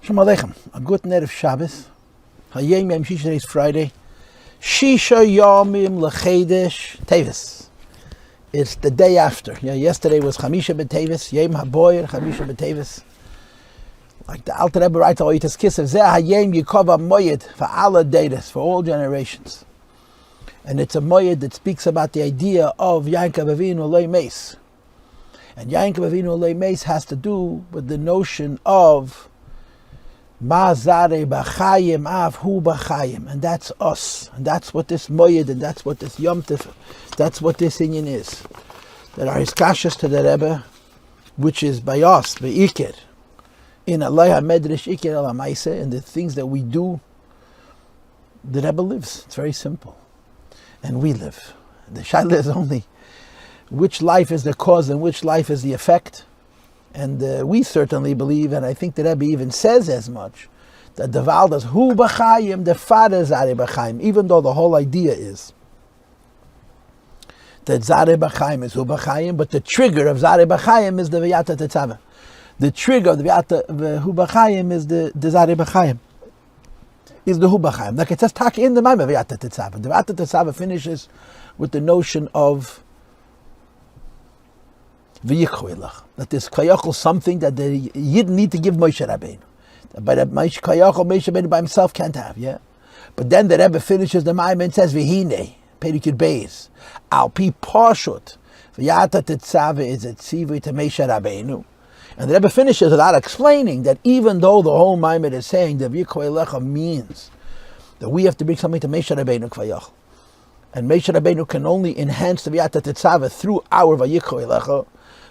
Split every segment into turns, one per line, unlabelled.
Shalom Aleichem. A good night of Shabbos. Hayom Yom Shishi, today's Friday. Shisha Yomim L'Chedesh Tevis. It's the day after. Yeah, yesterday was Chamisha B'Tevis, Yom HaBoyer, Chamisha B'Tevis. Like the Alter Rebbe writes, "Oh, it's kiss of Zeh Hayom Yikova Moyed for all days, for all generations." And it's a moyed that speaks about the idea of Yankov Avinu Loi Meis. And Yankov Avinu Loi Meis has to do with the notion of Ma Zare B'Chayim Av Hu B'Chayim, and that's us, and that's what this moyed, and that's what this Yom Tif, that's what this inyan is. There are hiskashas to the Rebbe, which is by us, Be'ikir, in Allah HaMedrash Ikir Al HaMaiseh, and the things that we do, the Rebbe lives. It's very simple. And we live. The Shaila is only which life is the cause and which life is the effect. And we certainly believe, and I think the Rebbe even says as much, that the Valdas Hu B'Chayim, the Father Zare B'Chayim, even though the whole idea is that Zare B'Chayim is Hu B'Chayim, but the trigger of Zare B'Chayim is the V'yata Tetzaveh. The trigger of the V'yata Hu B'Chayim is the Zare B'Chayim. Is the Hu B'Chayim. Like it says, Taki in the Mamer V'yata Tetzaveh. The V'yata Tetzaveh finishes with the notion of that there's kayachol, something that the Yid need to give Moshe Rabbeinu. But Moshe Rabbeinu by himself can't have, yeah? But then the Rebbe finishes the Maimon and says, V'hine, Perikid Beis, Al Pi Pashut, V'yata Tetzaveh is a tzivui to Moshe Rabbeinu. And the Rebbe finishes without explaining that even though the whole Maimon is saying that V'yikoelecha means that we have to bring something to Moshe Rabbeinu Kvayach. And Moshe Rabbeinu can only enhance the V'yata Tetzaveh through our V'yikoelecha.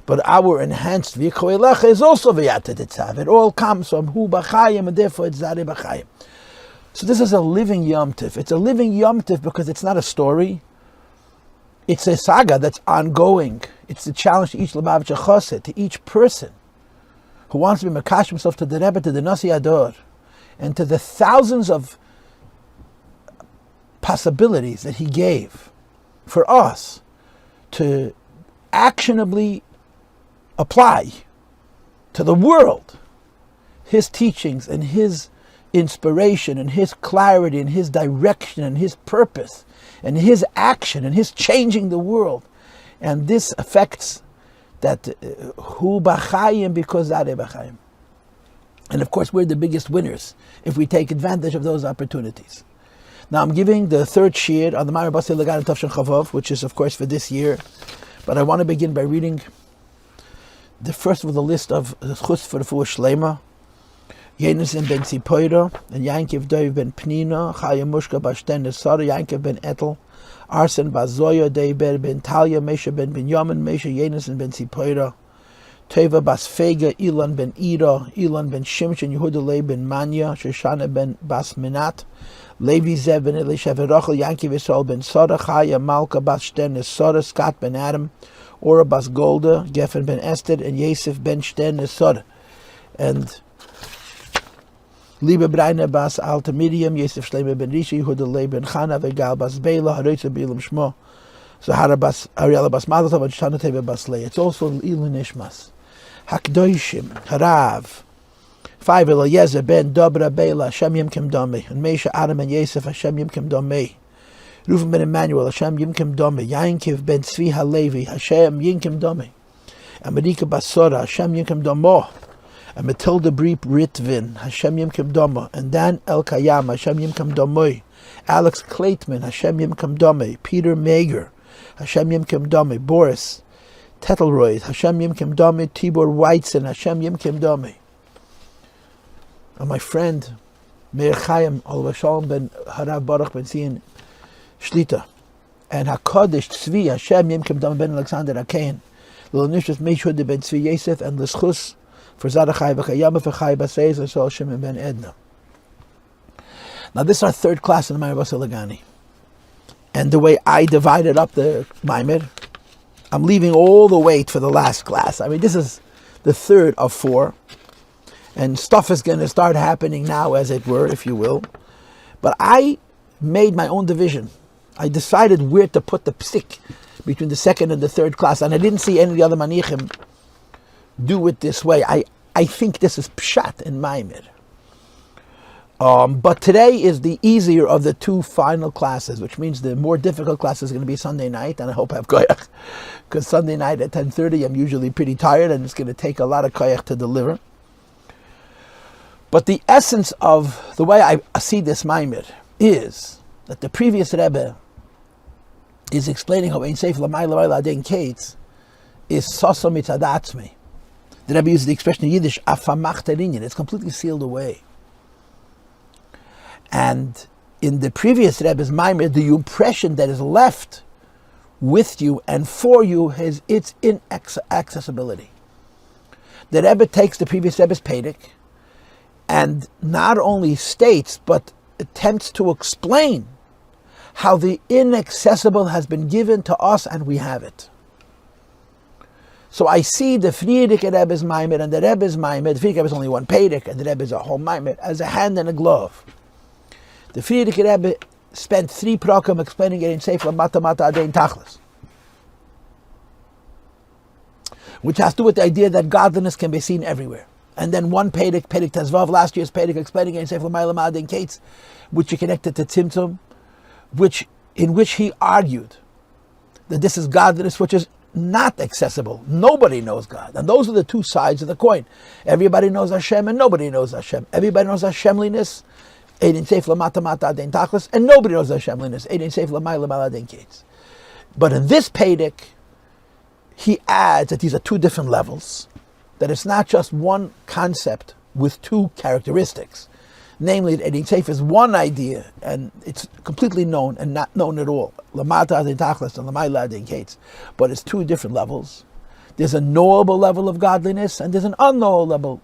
But our enhanced V'yikoelecha is also V'yata Tetzaveh. It all comes from Hu B'Chayim, and therefore it's Zare B'Chayim. So this is a living Yom Tif. It's a living Yom Tif because it's not a story. It's a saga that's ongoing. It's the challenge to each Lubavitcher Chassid, to each person who wants to be Makash himself to the Rebbe, to the Nasi Ador, and to the thousands of possibilities that he gave for us to actionably apply to the world his teachings and his inspiration and his clarity and his direction and his purpose and his action and his changing the world. And this affects that Hu B'Chayim because Zare B'Chayim. And of course we're the biggest winners if we take advantage of those opportunities. Now I'm giving the third shiur on the Mamer Basi Ligani Tavshin Chavav, which is of course for this year, but I want to begin by reading the first of the list of the chus for the Fuah Shlema, Yenison ben Tzipoira, and Yankiv Dov ben Pnina, Chaya Mushka Bashten Nesara, Yankiv ben Etel, Arsen Bazoya, Deiber ben Talia, Mesha ben Binyamin, Mesha Yenison ben Tzipoira, Teva Bas Fega, Ilan ben Ira, Ilan ben Shimshon, Yehuda Le ben Manya, Shoshana ben Bas Minat, Levi Zev ben Elisha Verachel, Yankiv Yisrael ben Sara, Chaya Malka Bashten Nesara, Scott ben Adam, Ora Bas Golda, Geffen ben Esther, and Yosef ben Shten Nesor. And Liebe Breine Bas Alta Miriam, Yosef Shleime ben Rishi, Yehuda Le ben Chana, Vegal Bas Bela, Haritza Bilam Shmo, Zahara Bas Ariela Bas Madatov, and Shana Teva Bas Le. It's also Ilu Nishmas. Hakdoishim, Harav, 5 Eliezer ben Dobra Bela, Hashem Yimkem Domei, and Mesha Adam and Yosef, Hashem Yimkem Domei. Reuven ben Emmanuel, Hashem Yimkem Domei, Yankiv ben Tzvi Halevi, Hashem Yimkem Domei, and Marika Basora, Hashem Yimkem Domo, and Matilda Breep Ritvin, Hashem Yimkem Domo, and Dan El Kayam, Hashem Yimkem Domoi, Alex Kleitman, Hashem Yimkem Domei, Peter Mager, Hashem Yimkem Domei, Boris Tettelroyd, Hashem Yimkem Domei, Tibor Weitzen, Hashem Yimkem Domei. And my friend Meir Chaim Olav Shalom ben Harav Baruch ben Zion Shlita, and HaKodeš Tzvi, Hashem Yimkem Domei ben Alexander Akain, L'Nishus Meishud ben Tzvi Yosef, and L'Schus for Zadachai V'Chayama for Chai Basez, and Sol Shimon ben Edna. Now this is our third class in the Mamer Basi Ligani. And the way I divided up the Mamer, I'm leaving all the weight for the last class. I mean, this is the third of 4. And stuff is going to start happening now, as it were, if you will. But I made my own division. I decided where to put the psik between the second and the third class. And I didn't see any of the other manichim do it this way. I think this is pshat in Mamer. But today is the easier of the two final classes, which means the more difficult class is going to be Sunday night, and I hope I have koyach, because Sunday night at 10:30 I'm usually pretty tired, and it's going to take a lot of koyach to deliver. But the essence of the way I see this Mamer is that the previous Rebbe is explaining how Ein Seif L'may L'may L'Adein Kates is Soso Mitzadatzmi. The Rebbe uses the expression in Yiddish, Afamach Terinyan. It's completely sealed away. And in the previous Rebbe's Mamer, the impression that is left with you and for you is its inaccessibility. The Rebbe takes the previous Rebbe's Pedic and not only states, but attempts to explain how the inaccessible has been given to us and we have it. So I see the Friedrich Rebbe's Mamer and the Rebbe's Mamer, the Friedrich Rebbe is only one Pedic and the Rebbe is a whole Mamer, as a hand and a glove. The Friedrich Rebbe spent 3 prakim explaining it in Sefer Mata Mata Adein Tachlis, which has to do with the idea that godliness can be seen everywhere. And then one Pedic Tezvav, last year's Pedic, explaining it in Sefer Ma'ila Ma'adein Kates, which he connected to Tzimtzum, in which he argued that this is godliness which is not accessible. Nobody knows God. And those are the two sides of the coin. Everybody knows Hashem and nobody knows Hashem. Everybody knows Hashemliness, Eidin Seif Lamata Mata Adein Tachlis, and nobody knows Hashemliness, Eidin Seif Lamayla Maladein Kates. But in this Pedic, he adds that these are two different levels, that it's not just one concept with two characteristics. Namely, that Eidin Seif is one idea, and it's completely known and not known at all. Lamata Adein Tachlis and Lamayla Adein Kates. But it's two different levels. There's a knowable level of godliness, and there's an unknowable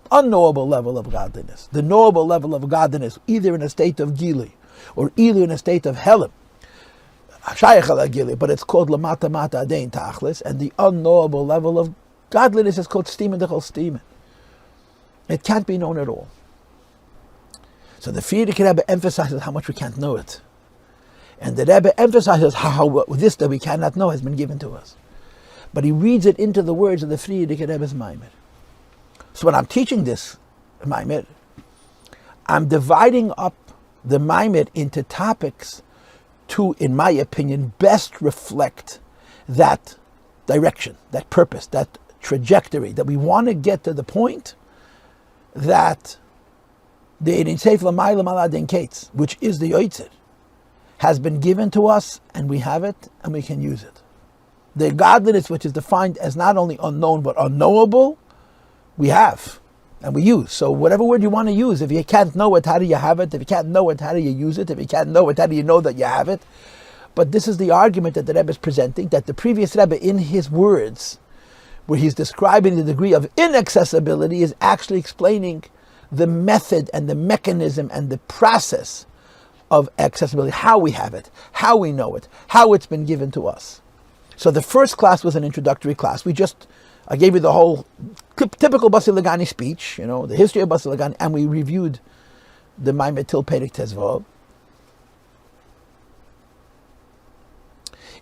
level of godliness. The knowable level of godliness, either in a state of Gili, or either in a state of Helim, but it's called Lamata Mata Adein Tachlis, and the unknowable level of godliness is called Stimen Dechol Stimen. It can't be known at all. So the Friedrich Rebbe emphasizes how much we can't know it. And the Rebbe emphasizes how this that we cannot know has been given to us. But he reads it into the words of the Friedrich Rebbe's Mamer. So when I'm teaching this Mamer, I'm dividing up the Mamer into topics to, in my opinion, best reflect that direction, that purpose, that trajectory, that we want to get to the point that the Eidin Seif L'mayla Maladein Kates, which is the Yotzir, has been given to us and we have it and we can use it. The godliness which is defined as not only unknown but unknowable, we have and we use. So whatever word you want to use, if you can't know it, how do you have it? If you can't know it, how do you use it? If you can't know it, how do you know that you have it? But this is the argument that the Rebbe is presenting, that the previous Rebbe, in his words, where he's describing the degree of inaccessibility, is actually explaining the method and the mechanism and the process of accessibility, how we have it, how we know it, how it's been given to us. So the first class was an introductory class. I gave you the whole typical Basi Ligani speech, the history of Basi Ligani, and we reviewed the Maimeh Til Pedic Tezvav.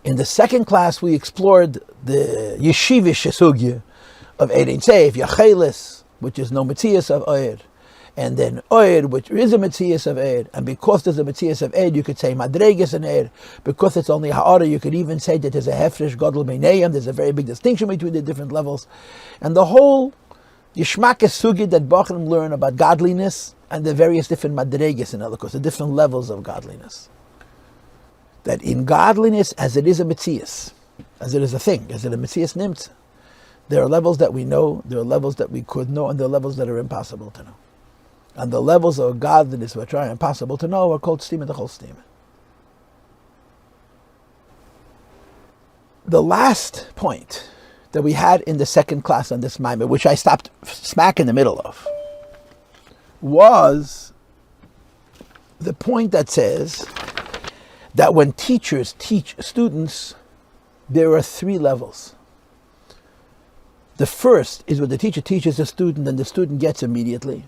In the second class, we explored the yeshivish sugya of Eidin Seif, Yachelis, which is no Metzias of Oyer, and then Oyer, which is a Metzias of Oyer, and because there's a Metzias of Oyer, you could say Madreges and Oyer. Because it's only Ha'ara, you could even say that there's a Hefresh Gadol Beinayim, there's a very big distinction between the different levels. And the whole Yishmakes Sugya that Bachrim learn about godliness and the various different Madreges in Elikos, the different levels of godliness. That in godliness, as it is a Metzias, as it is a thing, as it is a Metzias Nimtz, there are levels that we know, there are levels that we could know, and there are levels that are impossible to know. And the levels of godliness which are impossible to know are called Stimen Dechol Stimen. The last point that we had in the second class on this Maimah, which I stopped smack in the middle of, was the point that says that when teachers teach students, there are 3 levels. The first is what the teacher teaches the student and the student gets immediately.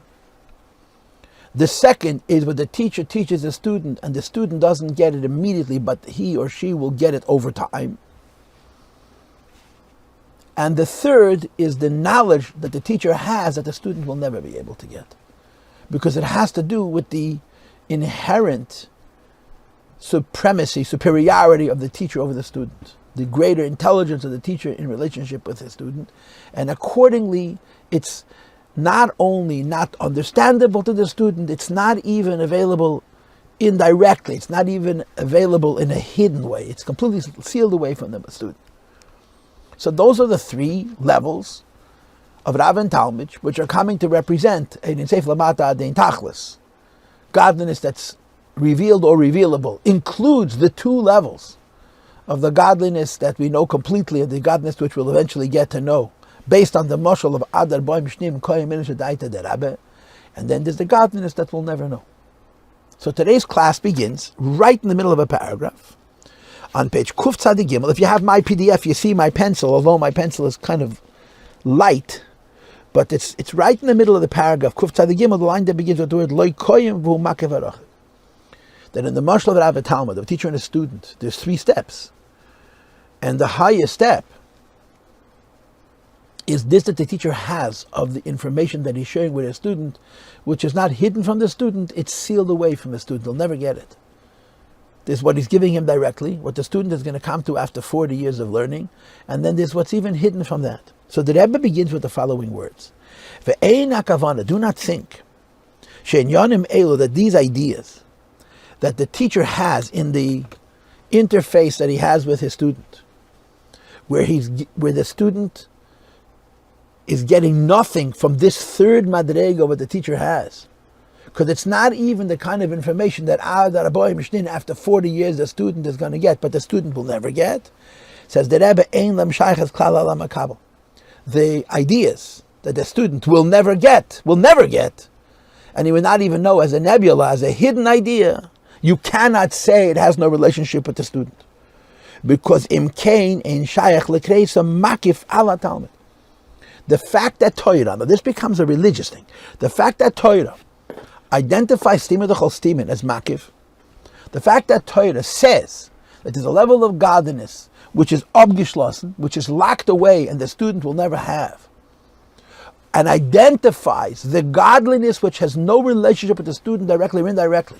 The second is what the teacher teaches the student and the student doesn't get it immediately, but he or she will get it over time. And the third is the knowledge that the teacher has that the student will never be able to get. Because it has to do with the inherent superiority of the teacher over the student, the greater intelligence of the teacher in relationship with his student, and accordingly, it's not only not understandable to the student, it's not even available indirectly, it's not even available in a hidden way, it's completely sealed away from the student. So those are the three levels of Rav and Talmud, which are coming to represent ein seif lamata dein tachlis. Godliness that's revealed or revealable includes the two levels of the godliness that we know completely and the godliness which we'll eventually get to know, based on the mashal of Adar Boim Shnim Koyim Minish Daita de Rabbi, and then there's the godliness that we'll never know. So today's class begins right in the middle of a paragraph on page Kuf Tzadi Gimel. If you have my PDF, you see my pencil, although my pencil is kind of light, but it's right in the middle of the paragraph, Kuf Tzadi Gimel, the line that begins with the word Loi Koyim V'hu Makev Arach. That in the mashal of Rav Talmud, of a teacher and a student, there's three steps. And the highest step is this, that the teacher has of the information that he's sharing with his student, which is not hidden from the student, it's sealed away from the student. He'll never get it. There's what he's giving him directly, what the student is going to come to after 40 years of learning, and then there's what's even hidden from that. So the Rebbe begins with the following words. Ve'ein hakavana, do not think, she'inyanim elu, that these ideas that the teacher has in the interface that he has with his student, where the student is getting nothing from this third madrega what the teacher has, because it's not even the kind of information that after 40 years the student is going to get, but the student will never get. Says the Rebbe, ein lam shaychas klal ala makabel. The ideas that the student will never get, and he will not even know as a nebula, as a hidden idea. You cannot say it has no relationship with the student, because imkain ein shayach lekreisa makif ala talmud. The fact that Torah, now this becomes a religious thing, the fact that Torah identifies stima d'chol stimin as makif, the fact that Torah says that there's a level of godliness which is abgeschlossen, which is locked away and the student will never have, and identifies the godliness which has no relationship with the student directly or indirectly,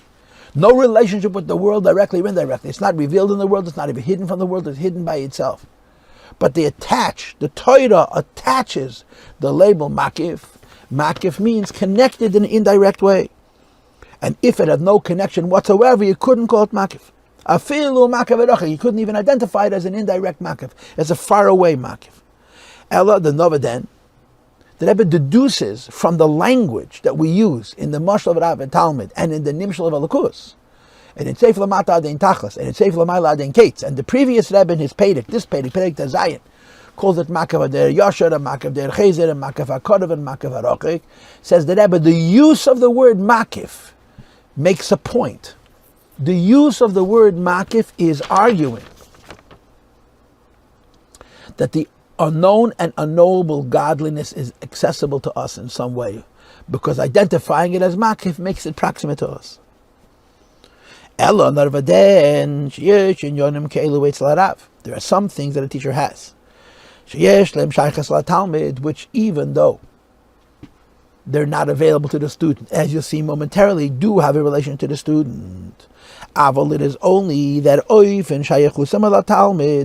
no relationship with the world directly or indirectly. It's not revealed in the world, it's not even hidden from the world, it's hidden by itself. But the Torah attaches the label makif. Makif means connected in an indirect way. And if it had no connection whatsoever, you couldn't call it makif. Afilu makif erocha, you couldn't even identify it as an indirect makif, as a faraway makif. Ella, the Novaden, the Rebbe deduces from the language that we use in the Mashal of Rav and Talmud and in the Nimshal of Alakus, and in Seif Lamata Adein Tachas, and in Seif Lamayla Adein Kates, and the previous Rebbe in his Pedic, this Pedic Tazayin, calls it Makav Der Yosher, and Makav Der Chezer, and Makav HaKodav, and Makav HaRochik, says the Rebbe, the use of the word Makif makes a point. The use of the word Makif is arguing that the unknown and unknowable godliness is accessible to us in some way, because identifying it as Makif makes it proximate to us. There are some things that a teacher has, which even though they're not available to the student, as you'll see momentarily, do have a relation to the student. It is only that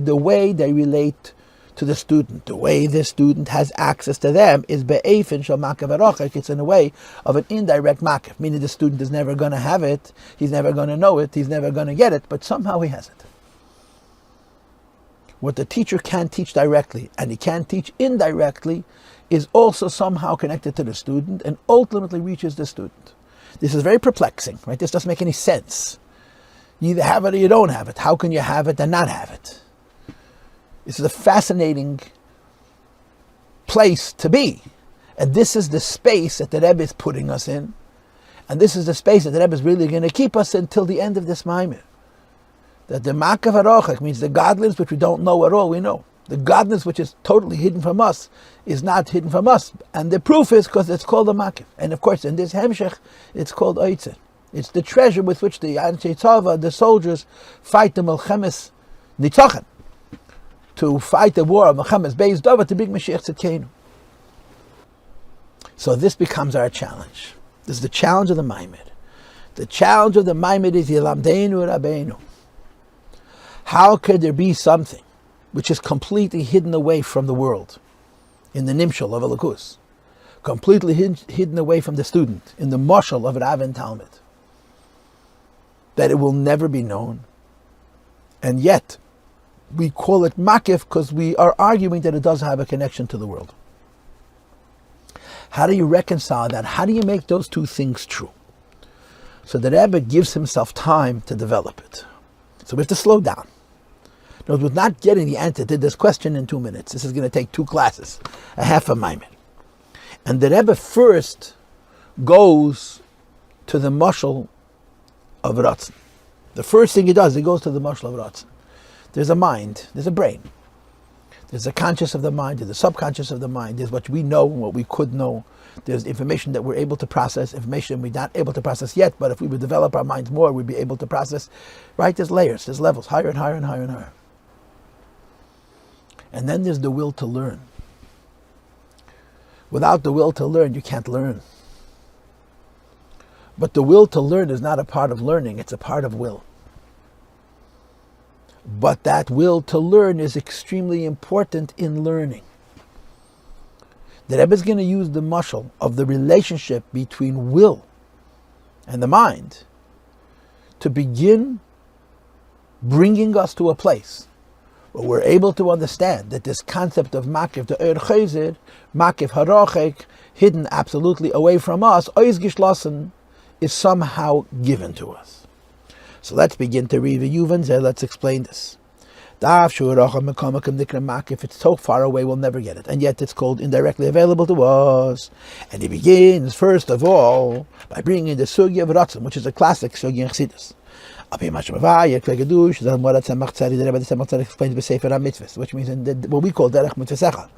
the way they relate to the student, the way the student has access to them is be'efin shel makav arochik. It's in a way of an indirect makav, meaning the student is never going to have it, he's never going to know it, he's never going to get it, but somehow he has it. What the teacher can't teach directly and he can't teach indirectly is also somehow connected to the student and ultimately reaches the student. This is very perplexing, right? This doesn't make any sense. You either have it or you don't have it. How can you have it and not have it? This is a fascinating place to be. And this is the space that the Rebbe is putting us in. And this is the space that the Rebbe is really going to keep us until the end of this Mamer. That the Makav HaRochek means the godliness which we don't know at all, we know. The godliness which is totally hidden from us is not hidden from us. And the proof is because it's called a Makav. And of course in this Hemshech, it's called Oitzer. It's the treasure with which the Anshe Tzava, the soldiers, fight the Melchemes Nitzochen, to fight the war of Melchemes Beis Dova to bring Mashiach Tzidkenu. So this becomes our challenge. This is the challenge of the Mamer. The challenge of the Maimid is Yilamdeinu Rabbeinu. How could there be something which is completely hidden away from the world in the Nimshal of Elikus, completely hidden away from the student in the Mashal of Rav and Talmud, that it will never be known, and yet we call it Makif because we are arguing that it does have a connection to the world? How do you reconcile that? How do you make those two things true? So the Rebbe gives himself time to develop it. So we have to slow down. In other words, not getting the answer to this question in 2 minutes. This is going to take 2 classes, a half a Mamer. And the Rebbe first goes to the mashal of Ratzon. The first thing he does, he goes to the mashal of Ratzon. There's a mind, there's a brain. There's the conscious of the mind, there's the subconscious of the mind, there's what we know and what we could know. There's information that we're able to process, information we're not able to process yet, but if we would develop our minds more, we'd be able to process. Right? There's layers, there's levels, higher and higher and higher and higher. And then there's the will to learn. Without the will to learn, you can't learn. But the will to learn is not a part of learning, it's a part of will. But that will to learn is extremely important in learning. The Rebbe is going to use the mashal of the relationship between will and the mind to begin bringing us to a place where we're able to understand that this concept of makif, the er chayzir, makif harachek, hidden absolutely away from us, ois gishlossen, is somehow given to us. So let's begin to read the Yuvan. Let's explain this. If it's so far away, we'll never get it. And yet it's called indirectly available to us. And he begins, first of all, by bringing the Sugya of Ratzon, which is a classic Sugya in Chassidus. Which means what we call Derech Mitzvah.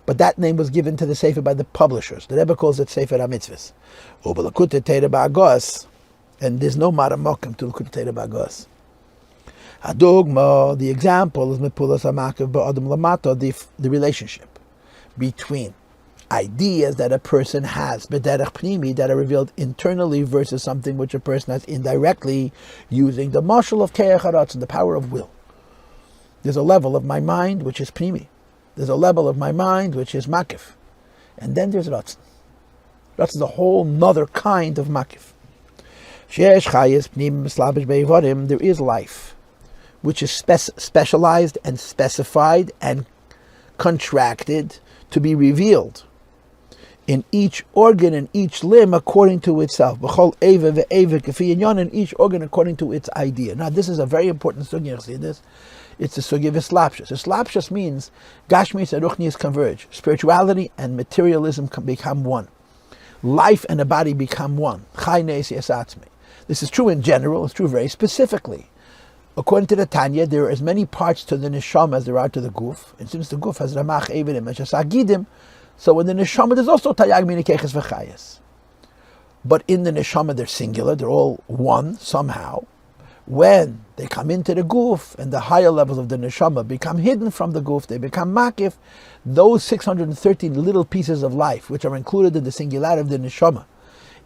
But that name was given to the Sefer by the publishers. The Rebbe calls it Sefer HaMitzvahs. And there's no Maramokim to L'Kutei Teira Ba'agos. The example is Mepulas HaMakiv Ba'adam Lamato, the relationship between ideas that a person has, B'derech Pnimi, that are revealed internally versus something which a person has indirectly using the mashal of Keach HaRatzon, the power of will. There's a level of my mind which is Pnimi. There's a level of my mind which is Makif. And then there's Ratzon. Ratzon is a whole nother kind of Makif. There is life, which is specialized and specified and contracted to be revealed in each organ and each limb according to itself. In each organ according to its idea. Now this is a very important sugya. See this? It's the sugya of Islapshus. Islapshus means Gashmis and Ruchnius converge. Spirituality and materialism become one. Life and the body become one. Chai ne'esi esatzmi. This is true in general, it's true very specifically. According to the Tanya, there are as many parts to the neshama as there are to the guf. And since the guf has ramach, evidim, and shasagidim, so in the neshama there's also tayag minikeches v'chayas. But in the neshama they're singular, they're all one somehow. When they come into the guf and the higher levels of the neshama become hidden from the guf, they become makif, those 613 little pieces of life which are included in the singularity of the neshama,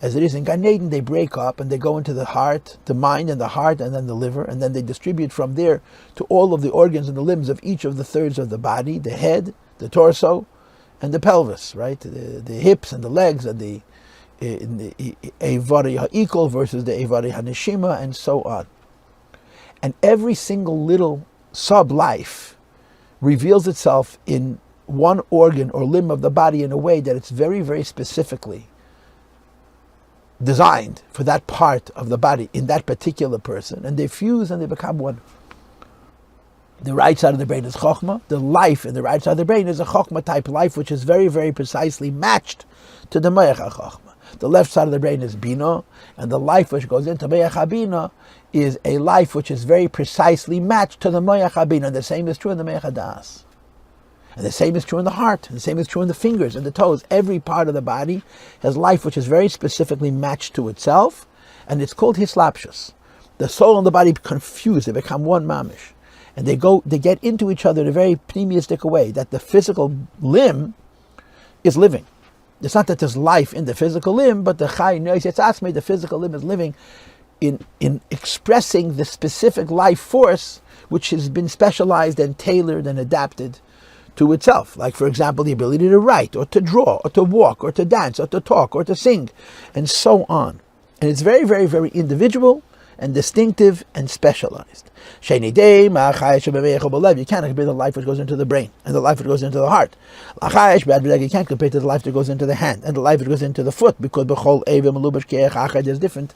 as it is in Gan Eden, they break up and they go into the heart, the mind and the heart, and then the liver, and then they distribute from there to all of the organs and the limbs of each of the thirds of the body, the head, the torso, and the pelvis, right? The hips and the legs, and the Eivari Ha'ikol versus the Eivari Haneshima, and so on. And every single little sub-life reveals itself in one organ or limb of the body in a way that it's very, very specifically designed for that part of the body in that particular person, and they fuse and they become one. The right side of the brain is Chokhmah. The life in the right side of the brain is a Chokhmah type life, which is very, very precisely matched to the Moach HaChokhmah. The left side of the brain is Bina, and the life which goes into Moach HaBina is a life which is very precisely matched to the Moach HaBina. And the same is true in the Moach HaDas. And the same is true in the heart, and the same is true in the fingers and the toes. Every part of the body has life which is very specifically matched to itself, and it's called hislapshus. The soul and the body confuse, they become one mamish. And they get into each other in a very pneumistic way, that the physical limb is living. It's not that there's life in the physical limb, but the chai nois, it's asme, the physical limb is living in expressing the specific life force which has been specialized and tailored and adapted to itself. Like, for example, the ability to write, or to draw, or to walk, or to dance, or to talk, or to sing, and so on. And it's very, very, very individual and distinctive and specialized. You can't compare the life which goes into the brain and the life which goes into the heart. You can't compare to the life that goes into the hand and the life that goes into the foot, because there's different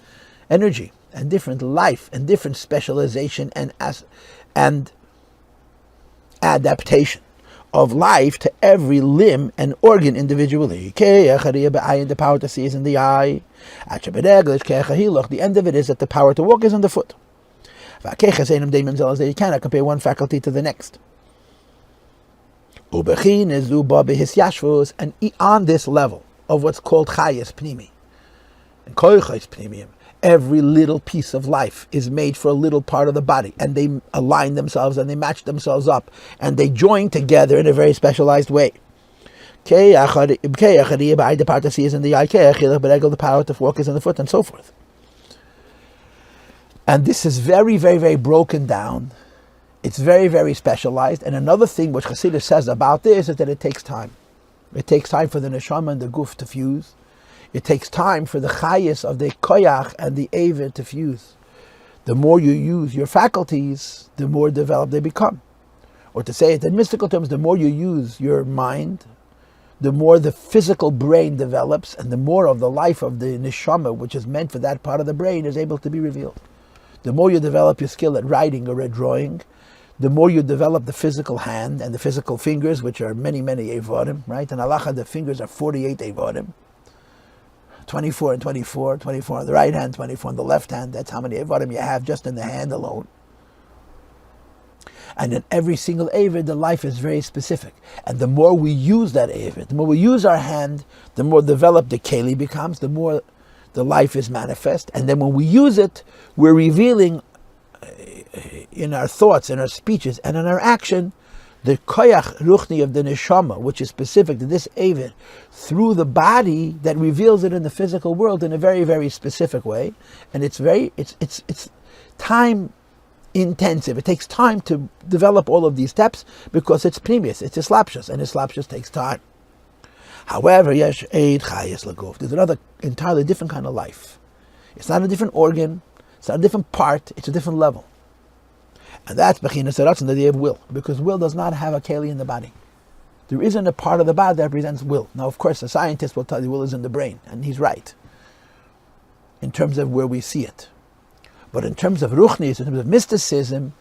energy and different life and different specialization and adaptation of life to every limb and organ individually. The power to see is in the eye. The end of it is that the power to walk is in the foot. You cannot compare one faculty to the next. And on this level of what's called chayes pnimi and koyches pnimiyim, every little piece of life is made for a little part of the body, and they align themselves and they match themselves up and they join together in a very specialized way. The power to see is in the eye, the power to walk is in the foot, and so forth. And this is very, very, very broken down. It's very, very specialized. And another thing which Chassidus says about this is that it takes time. It takes time for the neshama and the guf to fuse. It takes time for the chayes of the koyach and the eved to fuse. The more you use your faculties, the more developed they become. Or to say it in mystical terms, the more you use your mind, the more the physical brain develops, and the more of the life of the neshama, which is meant for that part of the brain, is able to be revealed. The more you develop your skill at writing or at drawing, the more you develop the physical hand and the physical fingers, which are many, many evodim, right? In halacha, the fingers are 48 evodim. 24 and 24, 24 on the right hand, 24 on the left hand. That's how many evodim you have just in the hand alone. And in every single avid, the life is very specific. And the more we use that avid, the more we use our hand, the more developed the keli becomes, the more the life is manifest. And then when we use it, we're revealing in our thoughts, in our speeches, and in our action, the koyach ruchni of the neshama, which is specific to this avid, through the body that reveals it in the physical world in a very, very specific way. And it's time intensive. It takes time to develop all of these steps because it's pnimius, it's islapshus, and islapshus takes time. However, yesh eid chayes laguf. There's another entirely different kind of life. It's not a different organ, it's not a different part, it's a different level. And that's bechinas haratzon, the idea of will, because will does not have a keli in the body. There isn't a part of the body that represents will. Now, of course, a scientist will tell you will is in the brain, and he's right, in terms of where we see it. But in terms of ruchnis, in terms of mysticism,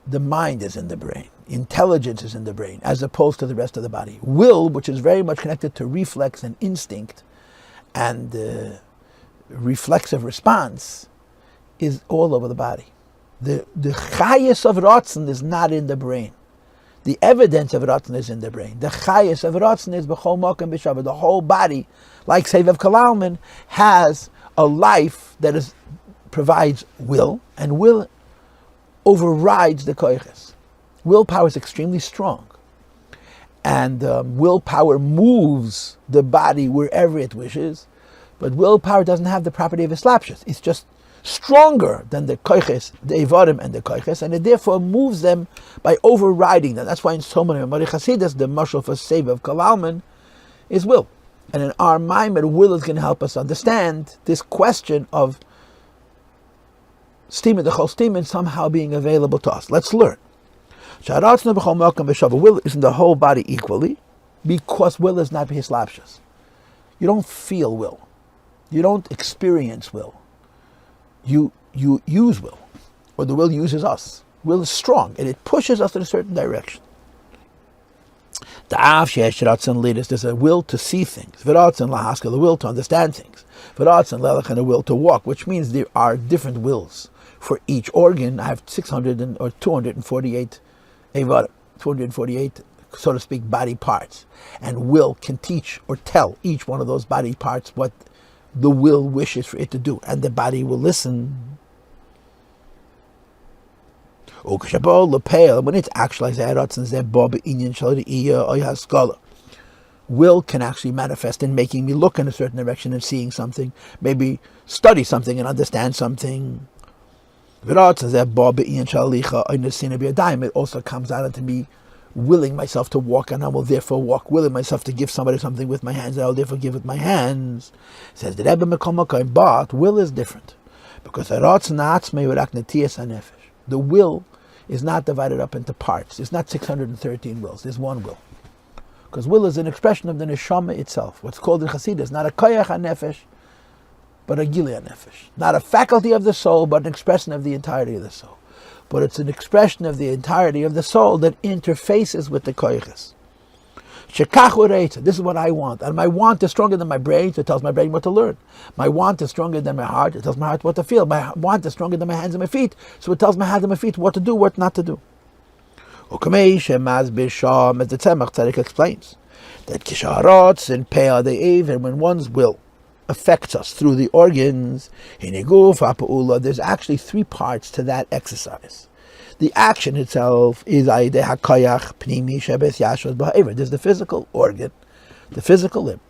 the mind is in the brain. Intelligence is in the brain, as opposed to the rest of the body. Will, which is very much connected to reflex and instinct, and reflexive response, is all over the body. The chayes of ratzon is not in the brain. The evidence of ratzon is in the brain. The chayes of ratzon is b'chol makom b'shavah. The whole body, like Sevav Kalalman, has a life that provides will, and will overrides the koyches. Willpower is extremely strong, and willpower moves the body wherever it wishes, but willpower doesn't have the property of islapshus. It's just stronger than the koyches, the evarim and the koyches, and it therefore moves them by overriding them. That's why in so many Mari Chasidus, the mashal for Sevav Kalalman is will. And in our Mamer, will is going to help us understand this question of the whole steam somehow being available to us. Let's learn. Will is in the whole body equally, because will is not hislapshus. You don't feel will. You don't experience will. You use will, or the will uses us. Will is strong, and it pushes us in a certain direction. There's a will to see things. The will to understand things. And a will to walk, which means there are different wills. For each organ, I have 248 evarim, 248, so to speak, body parts. And will can teach or tell each one of those body parts what the will wishes for it to do, and the body will listen. When it's actualized, will can actually manifest in making me look in a certain direction and seeing something, maybe study something and understand something. It also comes out into me willing myself to walk, and I will therefore walk, willing myself to give somebody something with my hands, and I will therefore give with my hands. It says the Rebbe but will is different, because the will is not divided up into parts. It's not 613 wills. There's one will. Because will is an expression of the neshama itself. What's called in Chassidus, not a koyach ha-nefesh, but a gili ha-nefesh. Not a faculty of the soul, but an expression of the entirety of the soul. But it's an expression of the entirety of the soul that interfaces with the koyches. This is what I want. And my want is stronger than my brain, so it tells my brain what to learn. My want is stronger than my heart, it tells my heart what to feel. My want is stronger than my hands and my feet, so it tells my hands and my feet what to do, what not to do. As the Tzemach Tzedek explains, that kisharot and peah de'ev, when one's will affects us through the organs, there's actually three parts to that exercise. The action itself is there's the physical organ, the physical limb.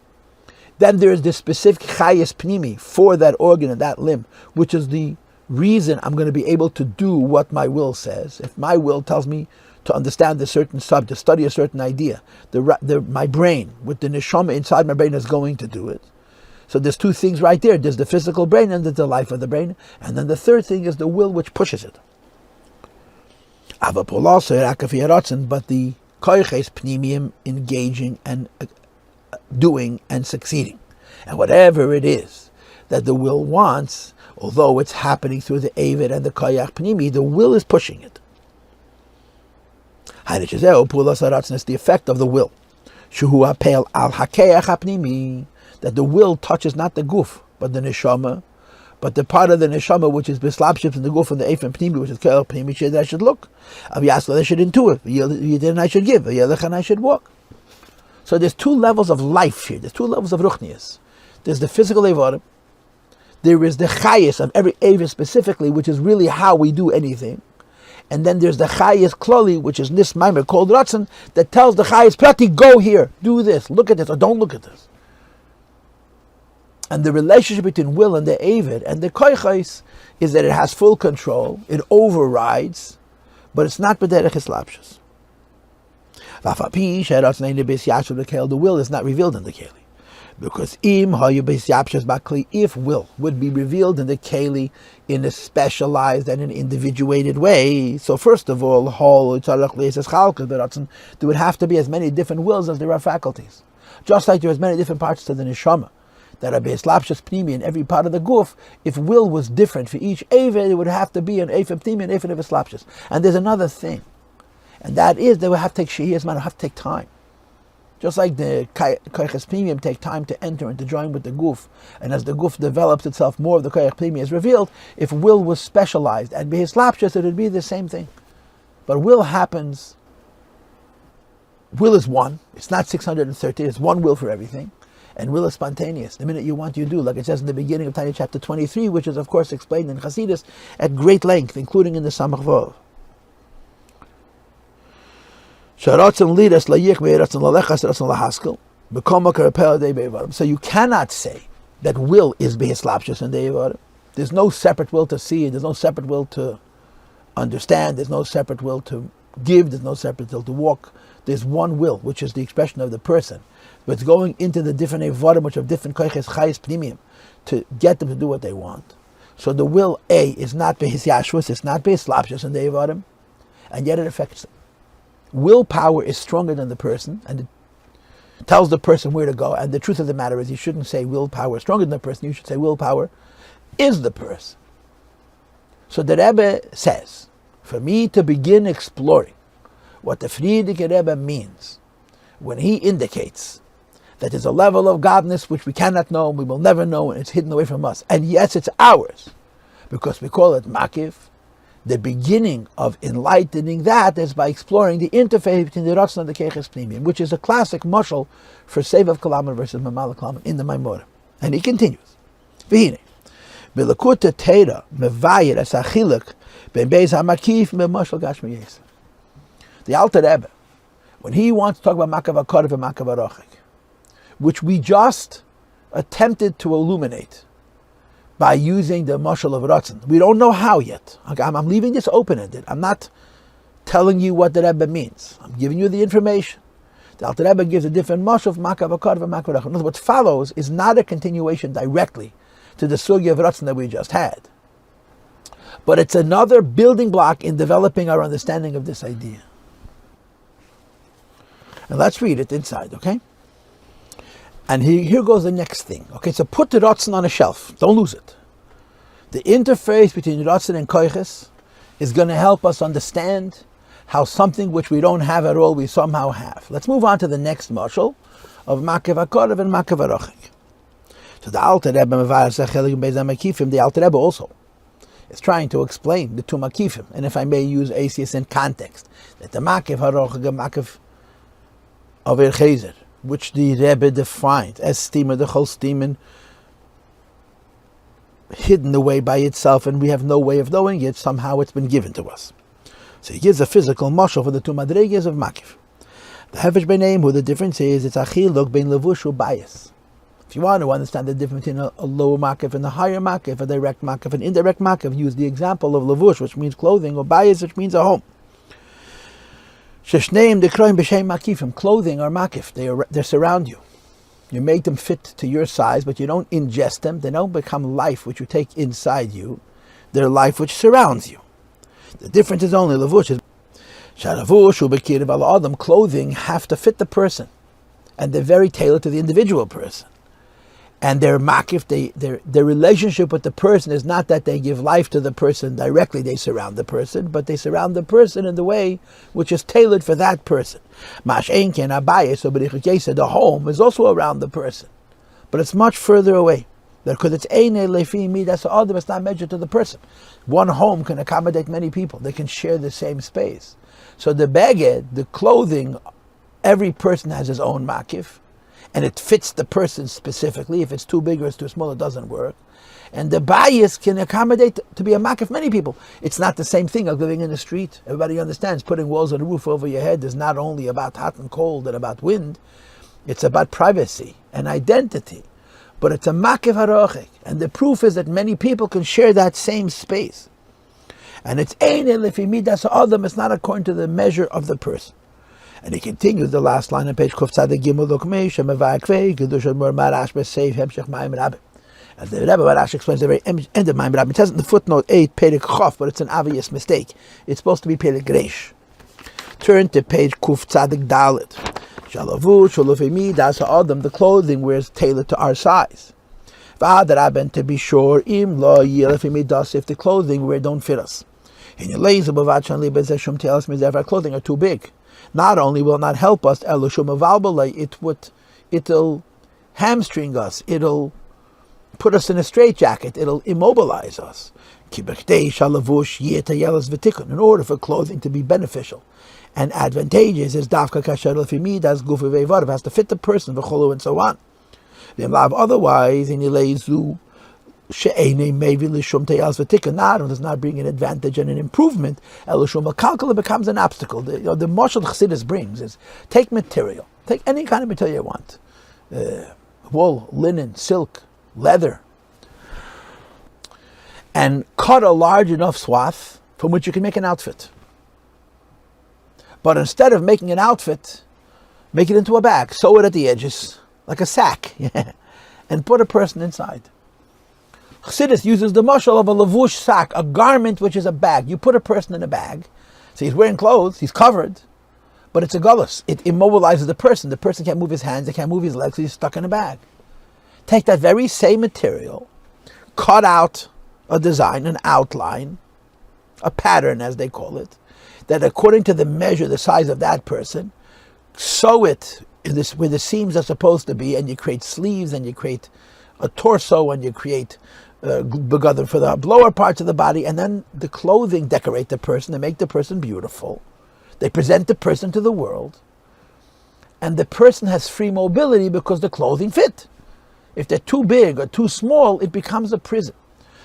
Then there's the specific chayas pnimi for that organ and that limb, which is the reason I'm going to be able to do what my will says. If my will tells me to understand a certain subject, study a certain idea, my brain, with the neshama inside my brain, is going to do it. So there's two things right there. There's the physical brain and there's the life of the brain. And then the third thing is the will which pushes it. But the koyches pnimium engaging and doing and succeeding. And whatever it is that the will wants, although it's happening through the Avid and the koyach pnimi, the will is pushing it. The effect of the will. That the will touches not the guf, but the neshama, but the part of the neshama which is beslapship in the guf and the eifim pnimi, which is ke'el pnimi, that I should look. Aviyasla, I should intuit. Yidin, I should give. Yelech, and I should walk. So there's two levels of life here. There's two levels of ruchnias. There's the physical evarim. There is the chayis of every evim specifically, which is really how we do anything. And then there's the chayis kloli, which is nis Mamer called ratzon, that tells the chayis prati, go here, do this, look at this, or don't look at this. And the relationship between will and the Avid and the koyches is that it has full control, it overrides, but it's not b'derech hislapshus. The will is not revealed in the keli. Because if will would be revealed in the keli in a specialized and an individuated way, so first of all, there would have to be as many different wills as there are faculties. Just like there are as many different parts to the neshama that are beslapshus pnimi in every part of the guf. If will was different for each Eved, it would have to be an Eifim pnimi and Eifim beslapshus. And there's another thing, and that is they would have to take shehiyas man, have to take time. Just like the koyches pnimium take time to enter and to join with the guf, and as the guf develops itself, more of the koyach pnimi is revealed. If will was specialized and beslapshus, it would be the same thing. But will happens. Will is one. It's not 613. It's one will for everything. And will is spontaneous. The minute you want, you do, like it says in the beginning of Tanya chapter 23, which is of course explained in Chassidus at great length, including in the Samach Vov. So you cannot say that will is behislapshus and devarim. There's no separate will to see, there's no separate will to understand, there's no separate will to give, there's no separate will to walk. There's one will, which is the expression of the person. But it's going into the different evarim, which have different koyches chayis pnimiyim, to get them to do what they want. So the will A is not behisyashvus, it's not behislapshus and devarim, and yet it affects them. Willpower is stronger than the person, and it tells the person where to go. And the truth of the matter is, you shouldn't say willpower is stronger than the person. You should say willpower is the person. So the Rebbe says, for me to begin exploring what the Friedrich Rebbe means when he indicates that there's a level of godness which we cannot know, we will never know, and it's hidden away from us. And yes, it's ours, because we call it makif. The beginning of enlightening that is by exploring the interface between the Ratzon and the Koyches Pnimiyim, which is a classic mashal for Sevav Kalaman versus Mamal Kalaman in the Maimorah. And he continues, V'hine, B'lekuta Teira mevayir es achiluk ben beis hamakif memashal gashmi yesef. The Alter Rebbe, when he wants to talk about Makav HaKoref and Makav HaRochek, which we just attempted to illuminate by using the mashal of Ratzon. We don't know how yet. I'm leaving this open-ended. I'm not telling you what the Rebbe means. I'm giving you the information. The Alter Rebbe gives a different mashal of makav akar and makav rachon. What follows is not a continuation directly to the sugya of Ratzon that we just had, but it's another building block in developing our understanding of this idea. And let's read it inside, okay? And here goes the next thing. Okay, so put the Ratzon on a shelf. Don't lose it. The interface between Ratzon and Koiches is going to help us understand how something which we don't have at all, we somehow have. Let's move on to the next mashal of Makav HaKorav and Makav HaRochik. So the Alter Rebbe also is trying to explain the two Makifim, and if I may use Asius in context, that the Makav HaRochik and Makav of Erchezer, which the Rebbe defined as steamer, the whole steamer, hidden away by itself, and we have no way of knowing it. Somehow it's been given to us. So he gives a physical mashal for the two madreges of Makif. The Hefesh B'neim, who the difference is, it's achiluk bein levush u'bayis. If you want to understand the difference between a lower Makif and a higher Makif, a direct Makif and indirect Makif, use the example of levush, which means clothing, or bayis, which means a home. Sheshneim dekroim b'shem makifim. Clothing are makif. They surround you. You make them fit to your size, but you don't ingest them. They don't become life which you take inside you. They're life which surrounds you. The difference is only levush. Sharavush ubekirav ala adam. Clothing have to fit the person, and they're very tailored to the individual person. And their makif, their relationship with the person is not that they give life to the person directly, they surround the person, but they surround the person in the way which is tailored for that person. Mash'en ken abayis, so the home is also around the person, but it's much further away. Because it's eine lefi midas adam, it's not measured to the person. One home can accommodate many people. They can share the same space. So the beged, the clothing, every person has his own makif, and it fits the person specifically. If it's too big or it's too small, it doesn't work. And the bias can accommodate to be a makif many people. It's not the same thing as living in the street. Everybody understands putting walls and a roof over your head is not only about hot and cold and about wind. It's about privacy and identity. But it's a makif harochik. And the proof is that many people can share that same space. And it's ein lefi midas ha'adam, it's not according to the measure of the person. And he continues the last line on page Kuf Tzadik Gimel Lokmei Shemavakvei Kedusha Mor Marash B'Seif Hemshech Mamer Rabbi. And the Rebbe Marash explains the very end of Mamer Rabbi. It says in the footnote 8 Perek Chof, but it's an obvious mistake. It's supposed to be Perek Reish. Turn to page Kuf Tzadik Dalet. Shalavu Shalufei Midas Ha'adam. The clothing wears tailored to our size. V'ad Rabben, to be sure, Im Lo Yelefei Midas, if the clothing we don't fit us. In your lays of Bavad Shanli Bezeshum Telas Miz, if our clothing are too big. Not only will it not help us, it'll hamstring us, it'll put us in a straitjacket, it'll immobilize us. In order for clothing to be beneficial and advantageous, is dafka kasher lefimidas gufa ve'var, has to fit the person, v'cholu, and so on. Otherwise, in Yileizu, does not bring an advantage and an improvement. It becomes an obstacle. The marshal Chassidus brings is take material, take any kind of material you want, wool, linen, silk, leather, and cut a large enough swath from which you can make an outfit. But instead of making an outfit, make it into a bag, sew it at the edges like a sack, and put a person inside. Chassidus uses the mashal of a lavush sack, a garment which is a bag. You put a person in a bag, so he's wearing clothes, he's covered, but it's a gullus. It immobilizes the person. The person can't move his hands, he can't move his legs, so he's stuck in a bag. Take that very same material, cut out a design, an outline, a pattern as they call it, that according to the measure, the size of that person, sew it in this, where the seams are supposed to be, and you create sleeves, and you create a torso, and you create begadim for the lower parts of the body, and then the clothing decorate the person, they make the person beautiful, they present the person to the world, and the person has free mobility because the clothing fit. If they're too big or too small, it becomes a prison.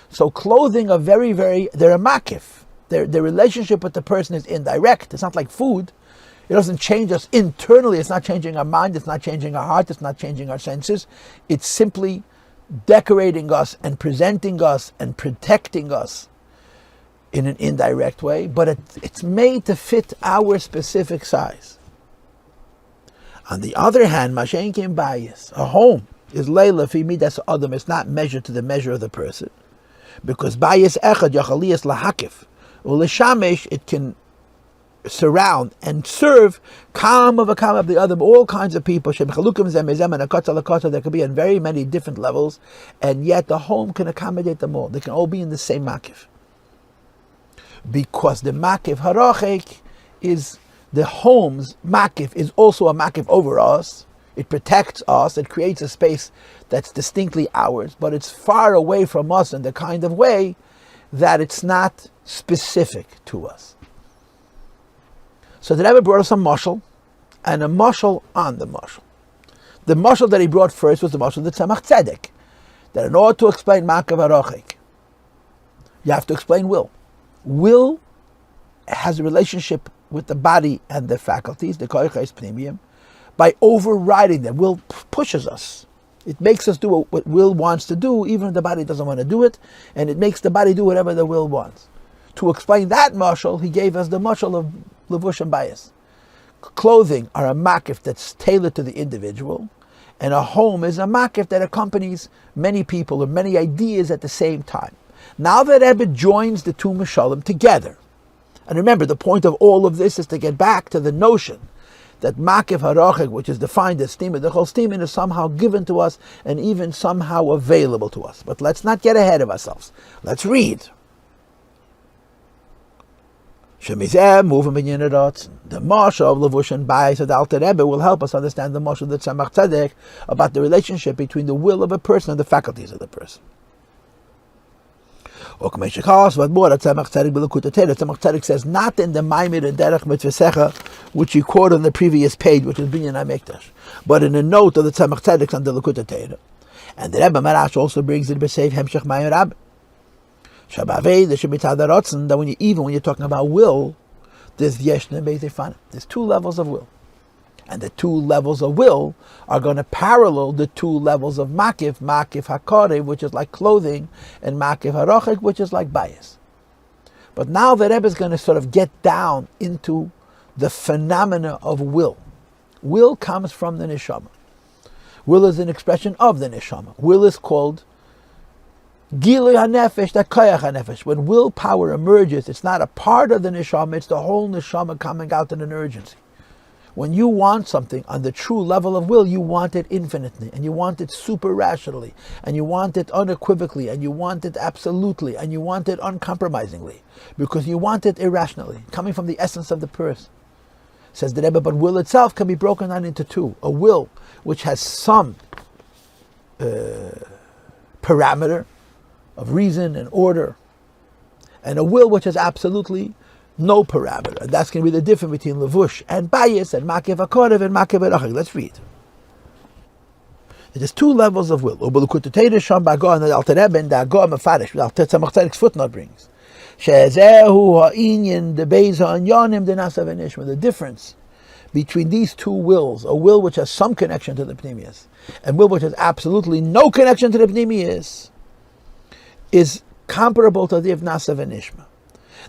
So clothing are they're a makif. Their relationship with the person is indirect. It's not like food. It doesn't change us internally. It's not changing our mind. It's not changing our heart. It's not changing our senses. It's simply decorating us and presenting us and protecting us in an indirect way. But it's made to fit our specific size. On the other hand, Mashen Kim Bayis, a home is Leila fi midas adam. It's not measured to the measure of the person, because Bayis echad yachaliyas lahakif u'lishamesh, it can surround and serve kam of the other, all kinds of people. There could be on very many different levels, and yet the home can accommodate them all. They can all be in the same makif, because the makif harachek is the home's makif is also a makif over us. It protects us. It creates a space that's distinctly ours, but it's far away from us in the kind of way that it's not specific to us. So the Rebbe brought us a mashal, and a mashal on the mashal. The mashal that he brought first was the mashal of the Tzemach Tzedek, that in order to explain makif harachek, you have to explain will. Will has a relationship with the body and the faculties, the koyches pnimiyim, by overriding them. Will pushes us. It makes us do what will wants to do, even if the body doesn't want to do it, and it makes the body do whatever the will wants. To explain that mashal, he gave us the mashal of levush and bias. Clothing are a makif that's tailored to the individual, and a home is a makif that accompanies many people or many ideas at the same time. Now that Rebbe joins the two mashalim together, and remember, the point of all of this is to get back to the notion that makif harachek, which is defined as stima, the whole stima is somehow given to us and even somehow available to us. But let's not get ahead of ourselves. Let's read. Shemizeh, moving in the Moshe of Levush and Bayis of the Alter Rebbe will help us understand the Moshe of the Tzemach Tzedek about the relationship between the will of a person and the faculties of the person. Tzemach Tzedek says not in the Mamer and Derech Mitzvah, which he quoted on the previous page, which is Binyan HaMikdash, but in a note of the Tzemach Tzedek on the Likutei Torah. And the Rebbe Marash also brings it b'seif Hemshech Mayer Rabbi. That when you're talking about will, there's two levels of will. And the two levels of will are going to parallel the two levels of makif hakare, which is like clothing, and makif harachek, which is like bias. But now the Rebbe is going to sort of get down into the phenomena of will. Will comes from the neshama. Will is an expression of the neshama. Will is called Gilui HaNefesh, that koyach HaNefesh. When willpower emerges, it's not a part of the neshama, it's the whole neshama coming out in an urgency. When you want something on the true level of will, you want it infinitely, and you want it super rationally, and you want it unequivocally, and you want it absolutely, and you want it uncompromisingly, because you want it irrationally, coming from the essence of the person. Says the Rebbe, but will itself can be broken down into two. A will which has some parameter of reason and order, and a will which has absolutely no parameter. And that's going to be the difference between levush and bayis and makif hakorev and makif harachek. Let's read. There's two levels of will. Ubelukutei sham bago and the Alter Rebbe and the Ago Mefarish. The Alter Tzemach Tzedek's footnote brings shezehu ha'inyan the beis ha'anyanim the nasav v'nishma. The difference between these two wills, a will which has some connection to the pnimius, and will which has absolutely no connection to the pnimius, is comparable to the of Nasa v'Nishma.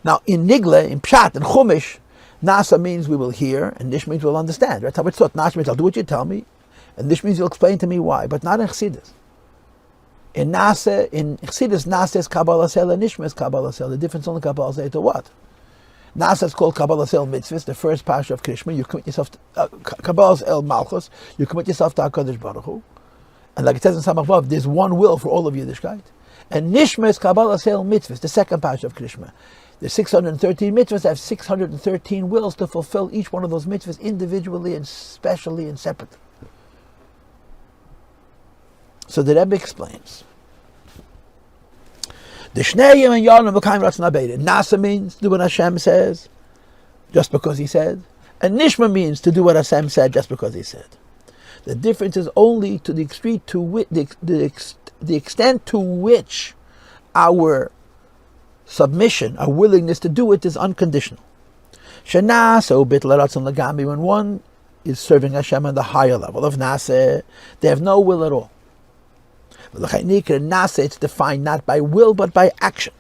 Now, in Nigle, in Pshat, in Chumash, Nasa means we will hear, and Nish means we'll understand. Right? Nasa means I'll do what you tell me, and Nish means you'll explain to me why, but not in Chassidus. In Chassidus, Nasa is Kabbalah Sel, and Nishma is Kabbalah Sel. The difference only Kabbalah Sel to what? Nasa is called Kabbalah Sel Mitzvahs, the first parsha of Krishma. You commit yourself to Kabbalah Sel Malchus, you commit yourself to HaKadosh Baruch Hu. And like it says in Samach Vav, there's one will for all of Yiddishkeit. And Nishma is Kabbalah Sel Mitzvahs, the second parsha of Krishma. There's 613 mitzvahs, have 613 wills to fulfill each one of those mitzvahs individually and specially and separately. So the Rebbe explains. The Shnei and Yarnim V'Kaim Ratzon HaBeirah. Nasa means do what Hashem says, just because He said. And Nishma means to do what Hashem said, just because He said. The difference is only to the extent to which our submission, our willingness to do it is unconditional. Shenaso bitl ratzon legami, when one is serving Hashem on the higher level of Naseh, they have no will at all. Naseh, it's defined not by will but by action.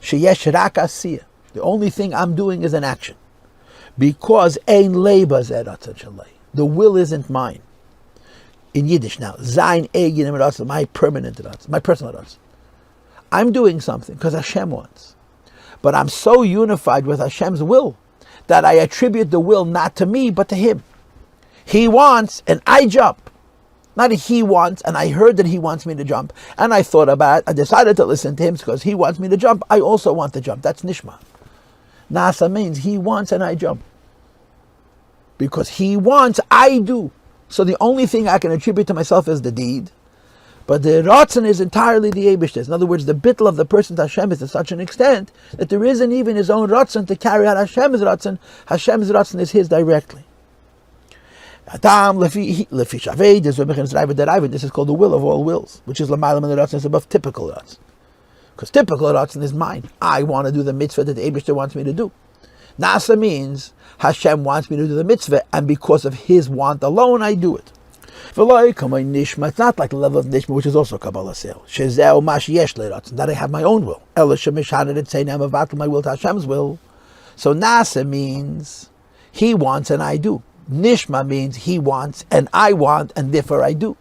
Sheyesh rak asiyah. The only thing I'm doing is an action. Because ein leiba zeh ratzon shalei. The will isn't mine. In Yiddish now, zayin egin ratzon, my permanent ratzon, my personal ratzon. I'm doing something because Hashem wants. But I'm so unified with Hashem's will that I attribute the will not to me but to Him. He wants and I jump. Not He wants and I heard that He wants me to jump and I thought about it, I decided to listen to Him because He wants me to jump. I also want to jump. That's Nishma. Nasa means He wants and I jump. Because He wants, I do. So the only thing I can attribute to myself is the deed. But the Ratzon is entirely the Eibishter's. In other words, the bittul of the person to Hashem is to such an extent that there isn't even his own Ratzon to carry out Hashem's Ratzon. Hashem's Ratzon is his directly. This is called the will of all wills, which is Lamalam and the Ratzon is above typical Ratzon. Because typical Ratzon is mine. I want to do the mitzvah that the Eibishter wants me to do. Nasa means Hashem wants me to do the mitzvah, and because of His want alone, I do it. It's not like the level of Nishma, which is also Kabbalah Sel. That I have my own will. My will to Hashem's will. So Nasa means He wants and I do. Nishma means He wants and I want, and therefore I do.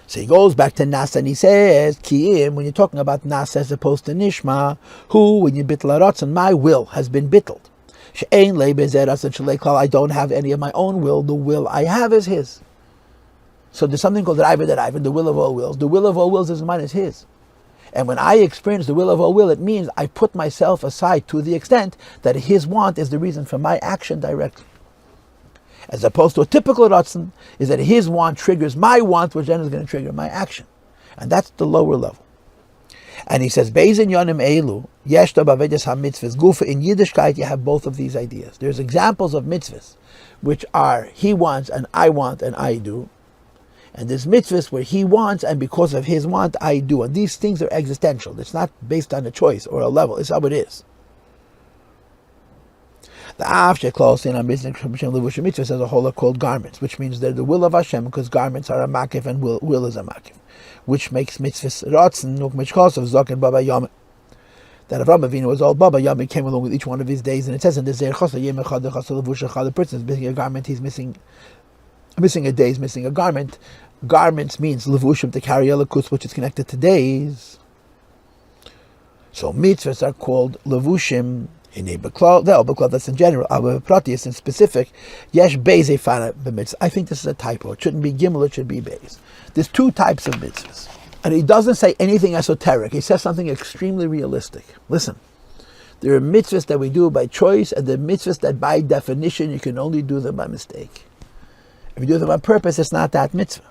So he goes back to Nasa and he says, Kiyim, when you're talking about Nasa as opposed to Nishma, who, when you bitl aratzon, my will has been bittled. I don't have any of my own will. The will I have is His. So there's something called Rabbi, the will of all wills. The will of all wills is mine, is His. And when I experience the will of all will, it means I put myself aside to the extent that His want is the reason for my action directly. As opposed to a typical Ratzon, is that His want triggers my want, which then is going to trigger my action. And that's the lower level. And he says, Beizin yonim elu, yeshta b'avedes ha-mitzvahs, gufa, in Yiddishkeit you have both of these ideas. There's examples of mitzvahs, which are He wants and I do. And there's mitzvahs where He wants and because of His want, I do. And these things are existential. It's not based on a choice or a level. It's how it is. The Avshek Klaus in our business mitzvahs as a whole are called garments, which means they're the will of Hashem because garments are a makif and will is a makif, which makes mitzvahs ratzon nukmishkosov zokin baba yom. That Avraham Avinu was all baba yom, he came along with each one of his days, and it says in the Zeir Chosah yem echad echad levush echad. The person is missing a garment, he's missing a day, he's missing a garment. Garments means levushim, to carry elikus, which is connected to days. So mitzvahs are called levushim. In a beklal, that's in general. Our pratius in specific. Yesh beis efana b'mitzvah. I think this is a typo. It shouldn't be gimel. It should be beis. There's two types of mitzvahs, and he doesn't say anything esoteric. He says something extremely realistic. Listen, there are mitzvahs that we do by choice, and there are mitzvahs that by definition you can only do them by mistake. If you do them on purpose, it's not that mitzvah.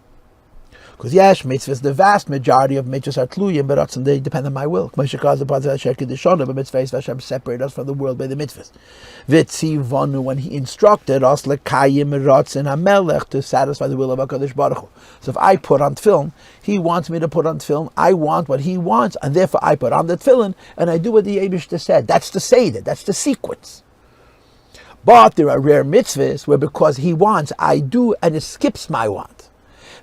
Because yes, mitzvahs, the vast majority of mitzvahs are tluyim, but they depend on my will. But mitzvahs, Hashem separated us from the world by the mitzvahs. Vitzivonu, when He instructed us, lekayim ratzon hamelech, to satisfy the will of HaKadosh Baruch Hu. So if I put on tefillin, He wants me to put on tefillin, I want what He wants, and therefore I put on the tefillin, and I do what the Eibishter said. That's the seder, that's the sequence. But there are rare mitzvahs where because He wants, I do, and it skips my want.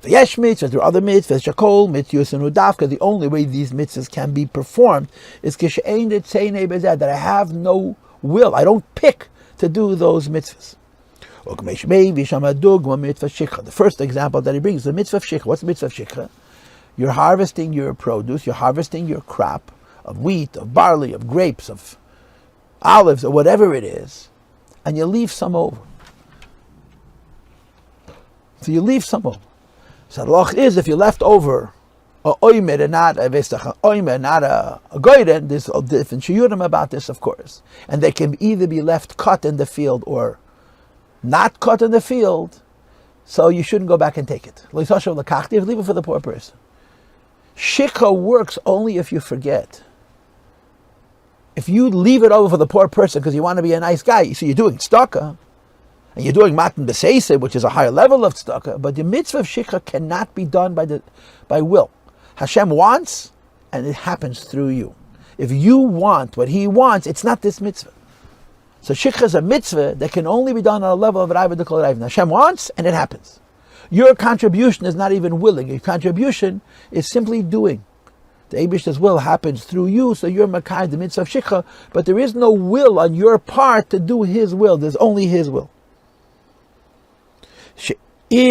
Yesh mitzvahs, there are other mitzvahs, shakol, mitzvahs, and udavka. The only way these mitzvahs can be performed is that I have no will. I don't pick to do those mitzvahs. The first example that he brings is the mitzvah of shikha. What's the mitzvah of shikha? You're harvesting your produce, you're harvesting your crop of wheat, of barley, of grapes, of olives, or whatever it is, and you leave some over. So you leave some over. So the loch is, if you left over a oimer and not a goyren, there's different shiurim about this, of course. And they can either be left cut in the field or not cut in the field, so you shouldn't go back and take it. Leave it for the poor person. Shikha works only if you forget. If you leave it over for the poor person because you want to be a nice guy, so you're doing tzedakah, and you're doing matan b'seiseh, which is a higher level of tzedakah, but the mitzvah of shikha cannot be done by will. Hashem wants, and it happens through you. If you want what He wants, it's not this mitzvah. So shikha is a mitzvah that can only be done on a level of Rabbi the Kol Rabbi. Hashem wants, and it happens. Your contribution is not even willing. Your contribution is simply doing. The Eibishter's will happens through you, so you're Makai, the mitzvah of shikha, but there is no will on your part to do His will. There's only His will. If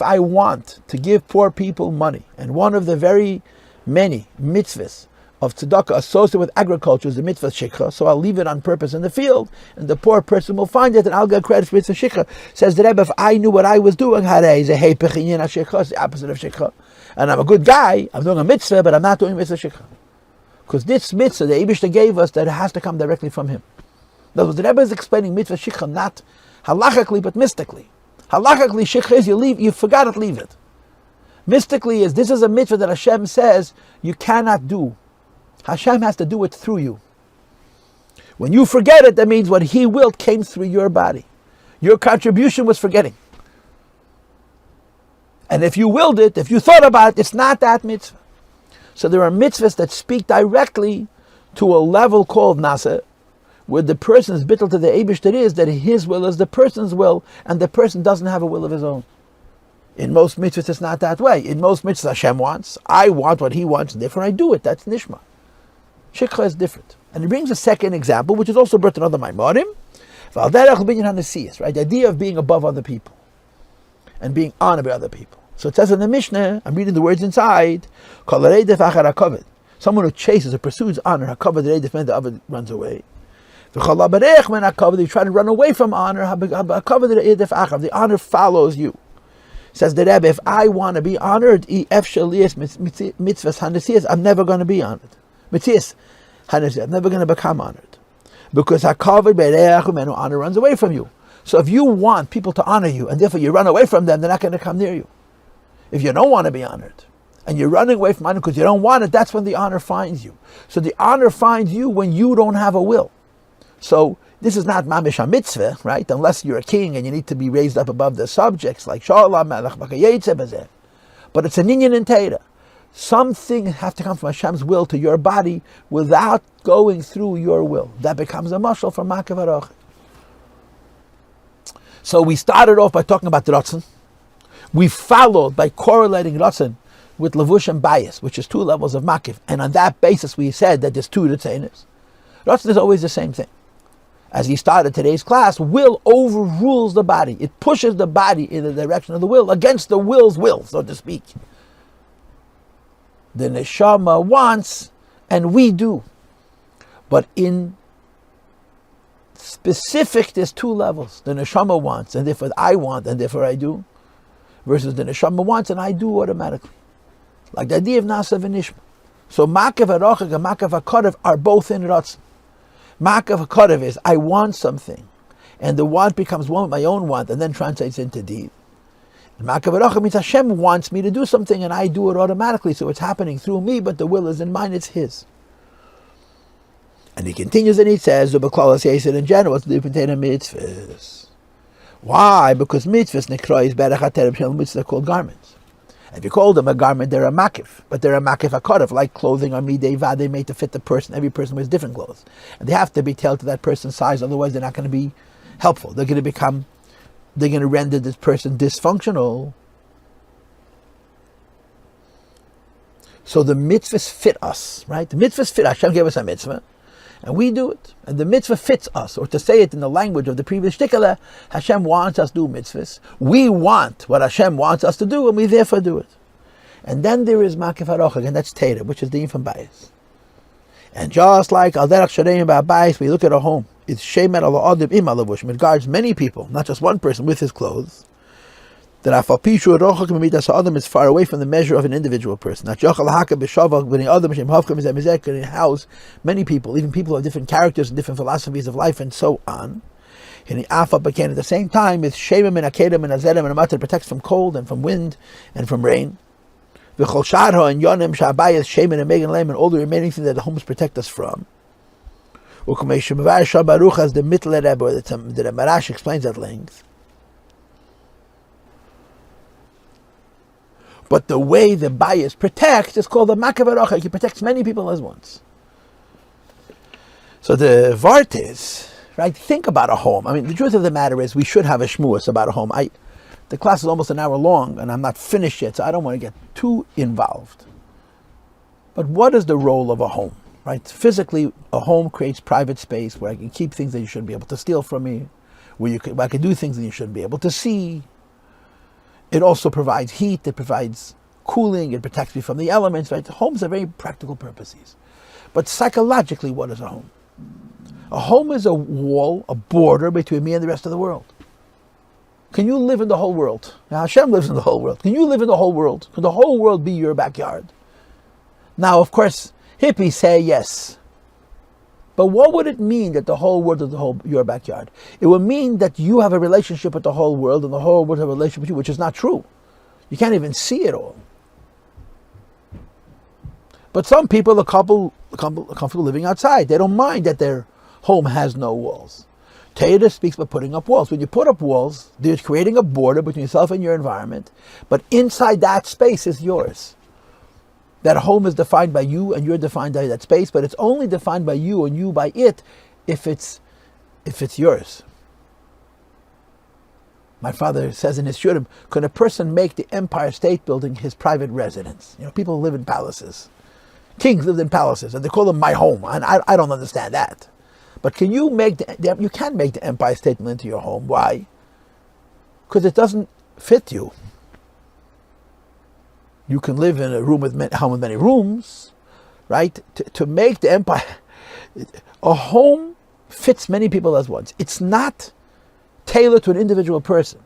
I want to give poor people money, and one of the very many mitzvahs of tzedakah associated with agriculture is the mitzvah shikha, so I'll leave it on purpose in the field, and the poor person will find it, and I'll get credit for mitzvah shikha. Says the Rebbe, if I knew what I was doing, it's the opposite of shikha. And I'm a good guy, I'm doing a mitzvah, but I'm not doing mitzvah shikha. Because this mitzvah, the Eibishter gave us, that it has to come directly from Him. In other words, the Rebbe is explaining mitzvah shikha not halachically, but mystically. Halachically, shikha is you forgot it, leave it. Mystically is, this is a mitzvah that Hashem says you cannot do. Hashem has to do it through you. When you forget it, that means what He willed came through your body. Your contribution was forgetting. And if you willed it, if you thought about it, it's not that mitzvah. So there are mitzvahs that speak directly to a level called nasa, where the person's bittul to the Eibishter is that his will is the person's will, and the person doesn't have a will of his own. In most mitzvahs, it's not that way. In most mitzvahs, Hashem wants, I want what He wants, and therefore I do it. That's nishma. Shikha is different. And he brings a second example, which is also brought in other Maimarim. Right? The idea of being above other people and being honored by other people. So it says in the Mishnah, I'm reading the words inside, someone who chases or pursues honor, the other runs away. If you try to run away from honor, the honor follows you. Says the Rebbe, if I want to be honored, I'm never going to be honored. I'm never going to become honored. Because honor runs away from you. So if you want people to honor you, and therefore you run away from them, they're not going to come near you. If you don't want to be honored, and you're running away from honor because you don't want it, that's when the honor finds you. So the honor finds you when you don't have a will. So this is not mamish mitzvah, right? Unless you're a king and you need to be raised up above the subjects, like Shalom, Melech, Bakayetze, but it's an inyan in Torah. Something has to come from Hashem's will to your body without going through your will. That becomes a mashal from Makav Aroch. So we started off by talking about Ratzon. We followed by correlating Ratzon with Levush and Bias, which is two levels of Makiv. And on that basis we said that there's two Ritzenis. Ratzon is always the same thing. As he started today's class, will overrules the body. It pushes the body in the direction of the will, against the will's will, so to speak. The neshama wants, and we do. But in specific, there's two levels. The neshama wants, and therefore I want, and therefore I do. Versus the neshama wants, and I do automatically. Like the idea of nasa v'nishma. So makav harochag and makav hakodev are both in ratzon. Makav hakodev is, I want something. And the want becomes one with my own want, and then translates into deed. Makav harochag means Hashem wants me to do something, and I do it automatically. So it's happening through me, but the will is in mine, it's His. And he continues and he says, in general, it's the mitzvahs. Why? Because mitzvahs nekrois mitzvahs are called garments. If you call them a garment, they're a makif, but they're a makif hakodev, like clothing or midei vadei made to fit the person. Every person wears different clothes, and they have to be tailored to that person's size. Otherwise, they're not going to be helpful. They're going to render this person dysfunctional. So the mitzvahs fit us, right? The mitzvahs fit. Hashem gave us a mitzvah, and we do it. And the mitzvah fits us, or to say it in the language of the previous shtikala, Hashem wants us to do mitzvahs. We want what Hashem wants us to do, and we therefore do it. And then there is makif harochag, and that's Torah, which is the infam bias. And just like al derech shareim ba'bayis, we look at a home. It's shemet al ha'adim im ha'levushim. It guards many people, not just one person with his clothes. That afal pishu harochag memidas ha'adam is far away from the measure of an individual person. Not yochal ha'haka b'shavach b'nei adam shem havka mizeh mizeh can house many people, even people who have different characters and different philosophies of life and so on. And afal b'ken at the same time, it's shemem and akedem and azedem and amater protects from cold and from wind and from rain. V'chol sharha and yonim sha'abayas shemen and megan lem and all the remaining things that the homes protect us from. U'kamei shemavar shabaruch as the mitler Rebbe, or the Marash explains at length. But the way the bias protects is called the makav harochag. He protects many people as once. So the Vart is, right, think about a home. I mean, the truth of the matter is we should have a shmuas about a home. The class is almost an hour long and I'm not finished yet, so I don't want to get too involved. But what is the role of a home, right? Physically, a home creates private space where I can keep things that you shouldn't be able to steal from me, where I can do things that you shouldn't be able to see. It also provides heat, it provides cooling, it protects me from the elements, right? Homes are very practical purposes. But psychologically, what is a home? A home is a wall, a border between me and the rest of the world. Can you live in the whole world? Now Hashem lives in the whole world. Can you live in the whole world? Can the whole world be your backyard? Now, of course, hippies say yes. But what would it mean that the whole world is your backyard? It would mean that you have a relationship with the whole world and the whole world has a relationship with you, which is not true. You can't even see it all. But some people are comfortable living outside. They don't mind that their home has no walls. Torah speaks about putting up walls. When you put up walls, they're creating a border between yourself and your environment, but inside that space is yours. That home is defined by you and you're defined by that space, but it's only defined by you and you by it if it's yours. My father says in his shurim, could a person make the Empire State Building his private residence? You know, people live in palaces. Kings lived in palaces, and they call them my home. And I don't understand that. But can you make you can make the Empire State Building into your home? Why? Because it doesn't fit you. You can live in a room with many rooms, right? To make the empire, a home fits many people as once. It's not tailored to an individual person,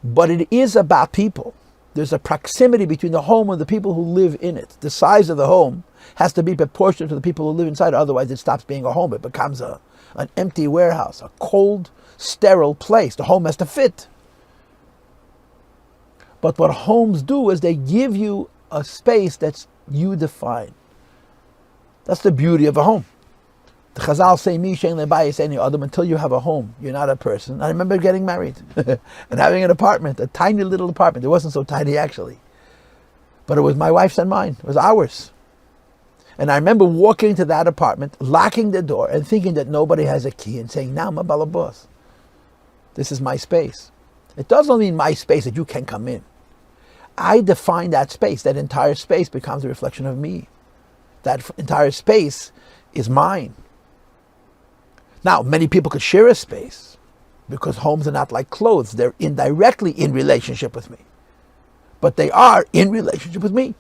but it is about people. There's a proximity between the home and the people who live in it. The size of the home has to be proportional to the people who live inside, otherwise it stops being a home. It becomes an empty warehouse, a cold, sterile place. The home has to fit. But what homes do is they give you a space that's you define. That's the beauty of a home. The Chazal say, "Mi shein lebayis any adam," until you have a home, you're not a person. I remember getting married and having an apartment, a tiny little apartment. It wasn't so tiny actually, but it was my wife's and mine. It was ours. And I remember walking into that apartment, locking the door, and thinking that nobody has a key, and saying, "Now I'm a balabos. This is my space." It doesn't mean my space that you can come in. I define that space. That entire space becomes a reflection of me. That entire space is mine. Now, many people could share a space because homes are not like clothes. They're indirectly in relationship with me. But they are in relationship with me.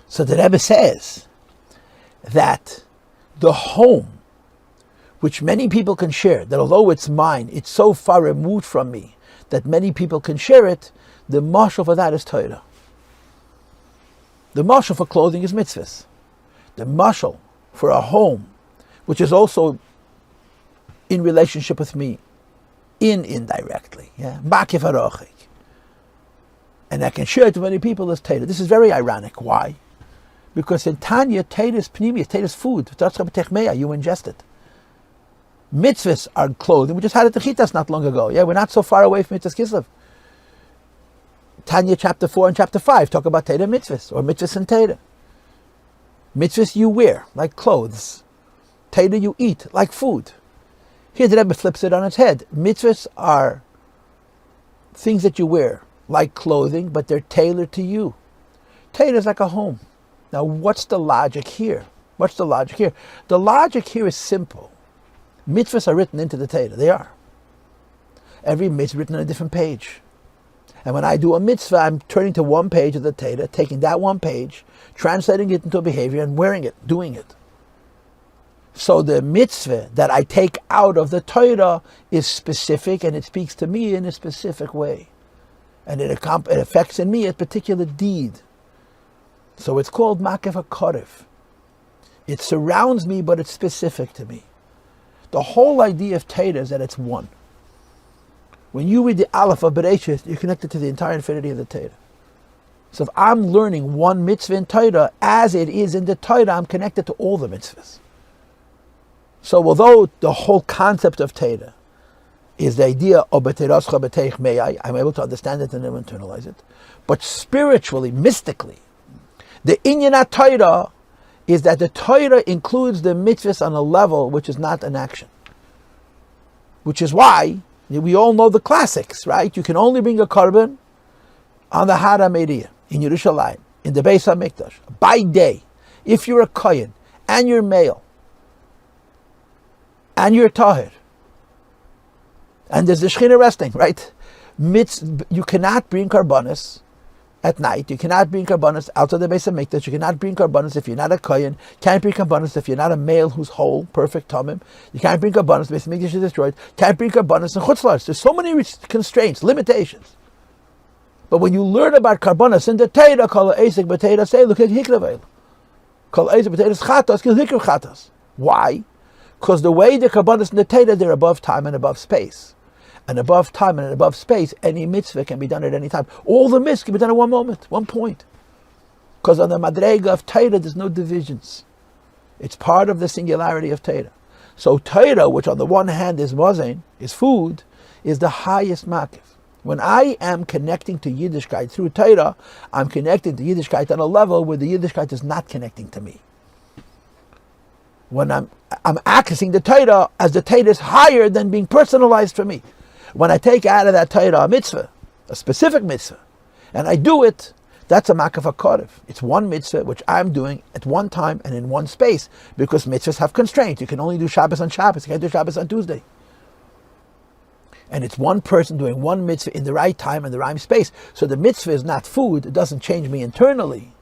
So the Rebbe says that the home, which many people can share, that although it's mine, it's so far removed from me that many people can share it, the mashal for that is Torah. The mashal for clothing is mitzvahs. The mashal for a home, which is also in relationship with me, indirectly, makif harochik, and I can share it to many people, is Torah. This is very ironic. Why? Because in Tanya, Torah is pnimi, Torah is food. You ingest it. Mitzvahs are clothing. We just had it to Chitas not long ago. We're not so far away from Mitzvahs Kislev. Tanya chapter 4 and chapter 5 talk about Torah mitzvahs, or mitzvahs and Torah. Mitzvahs you wear, like clothes. Torah you eat, like food. Here the Rebbe flips it on its head. Mitzvahs are things that you wear, like clothing, but they're tailored to you. Torah is like a home. Now what's the logic here? The logic here is simple. Mitzvahs are written into the Torah. They are. Every mitzvah is written on a different page. And when I do a mitzvah, I'm turning to one page of the Torah, taking that one page, translating it into a behavior and wearing it, doing it. So the mitzvah that I take out of the Torah is specific and it speaks to me in a specific way. And it affects in me a particular deed. So it's called makif hakorev. It surrounds me, but it's specific to me. The whole idea of Torah is that it's one. When you read the Aleph of Bereshit, you're connected to the entire infinity of the Torah. So if I'm learning one mitzvah in Torah, as it is in the Torah, I'm connected to all the mitzvahs. So although the whole concept of Torah is the idea of b'teirascha b'teich meyai, I'm able to understand it and then internalize it. But spiritually, mystically, the inyan Torah is that the Torah includes the mitzvahs on a level which is not an action. Which is why we all know the classics, right? You can only bring a korban on the Har HaMoriah in Yerushalayim, in the Beis HaMikdash, by day. If you're a kohen and you're male and you're tahir, and there's the Shekhinah resting, right? You cannot bring karbanos at night. You cannot bring karbanos out of the Beis HaMikdash. You cannot bring karbanos if you're not a kohen. Can't bring karbanos if you're not a male who's whole, perfect, tamim. You can't bring karbanos. The Beis HaMikdash is destroyed. Can't bring karbanos in Chutz La'aretz. There's so many constraints, limitations. But when you learn about karbanos in the Torah, kol ha'esek b'Torah say, look at hikraveil. Kol ha'esek b'Torah chatos, kil hikra chatos. Why? Because the way the karbanos in the Torah, they're above time and above space. And above time and above space, any mitzvah can be done at any time. All the mitzvahs can be done at one moment, one point. Because on the madrega of Torah, there's no divisions. It's part of the singularity of Torah. So Torah, which on the one hand is mazen, is food, is the highest makif. When I am connecting to Yiddishkeit through Torah, I'm connecting to Yiddishkeit on a level where the Yiddishkeit is not connecting to me. When I'm accessing the Torah as the Torah is higher than being personalized for me. When I take out of that Torah a mitzvah, a specific mitzvah, and I do it, that's a makaf hakorev. It's one mitzvah which I'm doing at one time and in one space, because mitzvahs have constraints. You can only do Shabbos on Shabbos. You can't do Shabbos on Tuesday. And it's one person doing one mitzvah in the right time and the right space. So the mitzvah is not food. It doesn't change me internally,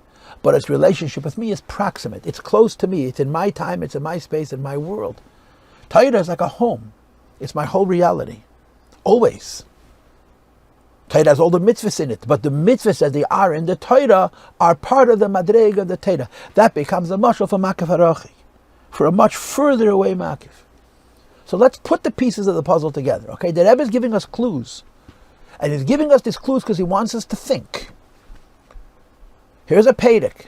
but its relationship with me is proximate. It's close to me. It's in my time. It's in my space, in my world. Torah is like a home. It's my whole reality. Always. Torah has all the mitzvahs in it, but the mitzvahs as they are in the Torah are part of the madrega of the Torah. That becomes a mashal for makif harachi, for a much further away makif. So let's put the pieces of the puzzle together. Okay, the Rebbe is giving us clues, and he's giving us these clues because he wants us to think. Here's a pedic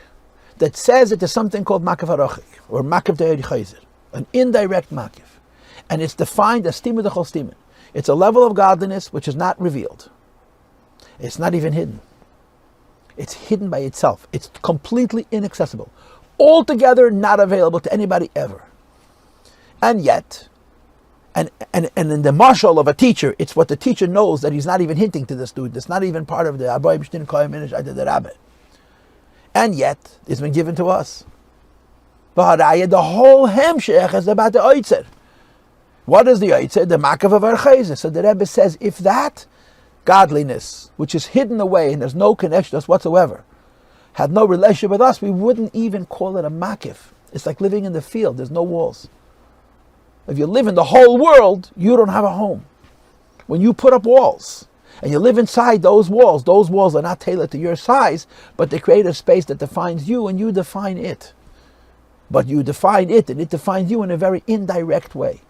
that says that there's something called makif harachi or makif de'er chayzer, an indirect makif, and it's defined as stima d'chol stimin. It's a level of godliness which is not revealed. It's not even hidden. It's hidden by itself. It's completely inaccessible. Altogether not available to anybody ever. And yet, and in the marshal of a teacher, it's what the teacher knows that he's not even hinting to the student. It's not even part of the Rabbi B'shtin Koyim Minish I did the Rabbi. And yet, it's been given to us. The whole Hemshech is about the Oitzer. What is the Oitzer? The Makav of Archayzer. So the Rebbe says, if that godliness, which is hidden away and there's no connection to us whatsoever, had no relationship with us, we wouldn't even call it a Makiv. It's like living in the field. There's no walls. If you live in the whole world, you don't have a home. When you put up walls and you live inside those walls are not tailored to your size, but they create a space that defines you and you define it. But you define it and it defines you in a very indirect way.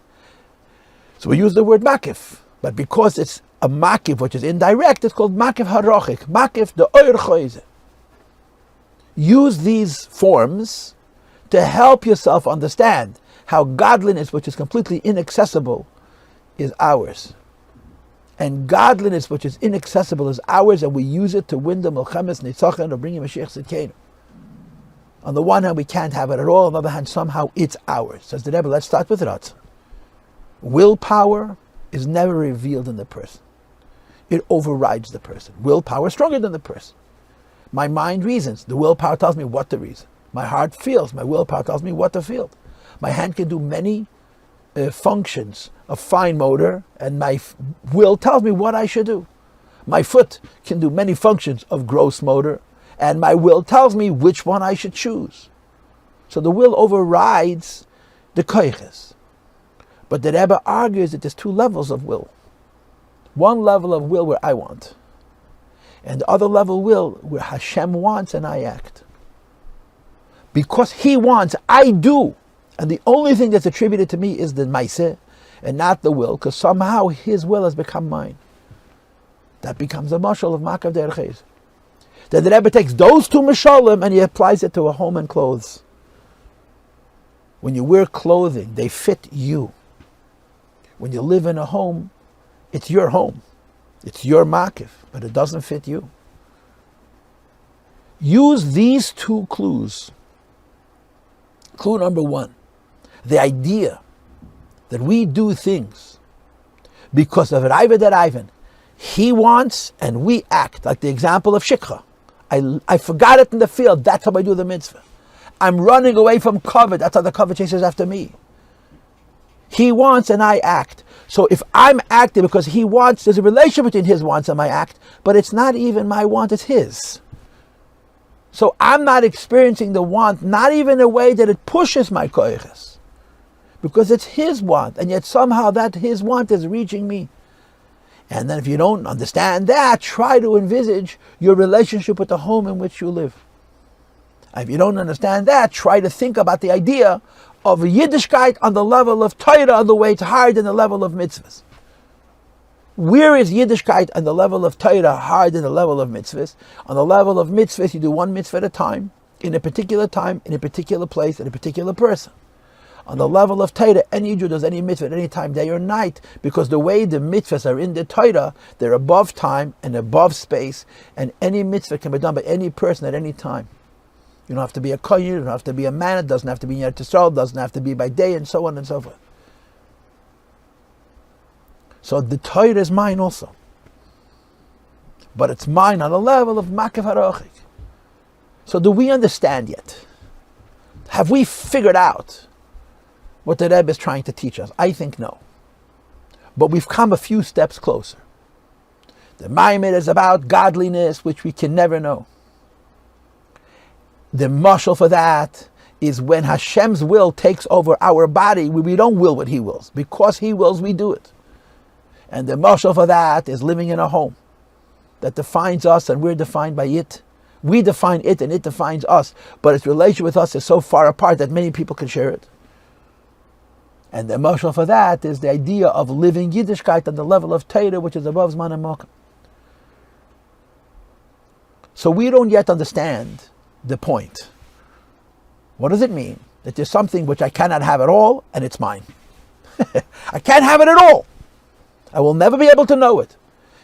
So we use the word makif, but because it's a makif which is indirect, it's called makif harochik, makif the oir choyze. Use these forms to help yourself understand how godliness which is completely inaccessible is ours. And godliness which is inaccessible is ours, and we use it to win the Milchemes Nitzachan or bring Mashiach Tzidkenu. On the one hand, we can't have it at all. On the other hand, somehow it's ours. Says the Rebbe, let's start with Ratzon. Willpower is never revealed in the person. It overrides the person. Willpower is stronger than the person. My mind reasons. The willpower tells me what to reason. My heart feels. My willpower tells me what to feel. My hand can do many functions of fine motor, and my will tells me what I should do. My foot can do many functions of gross motor, and my will tells me which one I should choose. So the will overrides the koiches. But the Rebbe argues that there's two levels of will. One level of will where I want, and the other level of will where Hashem wants and I act. Because He wants, I do. And the only thing that's attributed to me is the maaseh and not the will, because somehow His will has become mine. That becomes a mashal of makav de'er chayzer. Then the Rebbe takes those two mashalim and he applies it to a home and clothes. When you wear clothing, they fit you. When you live in a home, it's your home. It's your makif, but it doesn't fit you. Use these two clues Clue number one, the idea that we do things because of Raiva that Ivan, he wants and we act, like the example of Shikha. I forgot it in the field, that's how I do the mitzvah. I'm running away from covet, that's how the covet chases after me. He wants and I act. So if I'm acting because he wants, there's a relation between his wants and my act, but it's not even my want, it's his. So I'm not experiencing the want, not even in a way that it pushes my koiches, because it's his want, and yet somehow that his want is reaching me. And then if you don't understand that, try to envisage your relationship with the home in which you live. And if you don't understand that, try to think about the idea of Yiddishkeit on the level of Torah, on the way it's hard in the level of mitzvahs. Where is Yiddishkeit on the level of Torah hard in the level of mitzvahs? On the level of mitzvahs, you do one mitzvah at a time, in a particular time, in a particular place, in a particular person. On the level of Torah, any Jew does any mitzvah at any time, day or night, because the way the mitzvahs are in the Torah, they're above time and above space, and any mitzvah can be done by any person at any time. You don't have to be a kohen, you don't have to be a man, it doesn't have to be in Eretz Yisrael, it doesn't have to be by day, and so on and so forth. So the Torah is mine also. But it's mine on the level of Makev HaRochik. So do we understand yet? Have we figured out what the Rebbe is trying to teach us? I think no. But we've come a few steps closer. The Mamer is about godliness, which we can never know. The mashal for that is when Hashem's will takes over our body, we don't will what He wills. Because He wills, we do it. And the mashal for that is living in a home that defines us and we're defined by it. We define it and it defines us, but its relation with us is so far apart that many people can share it. And the mashal for that is the idea of living Yiddishkeit on the level of Torah, which is above Zman and Makom. So we don't yet understand the point. What does it mean? That there's something which I cannot have at all, and it's mine. I can't have it at all. I will never be able to know it.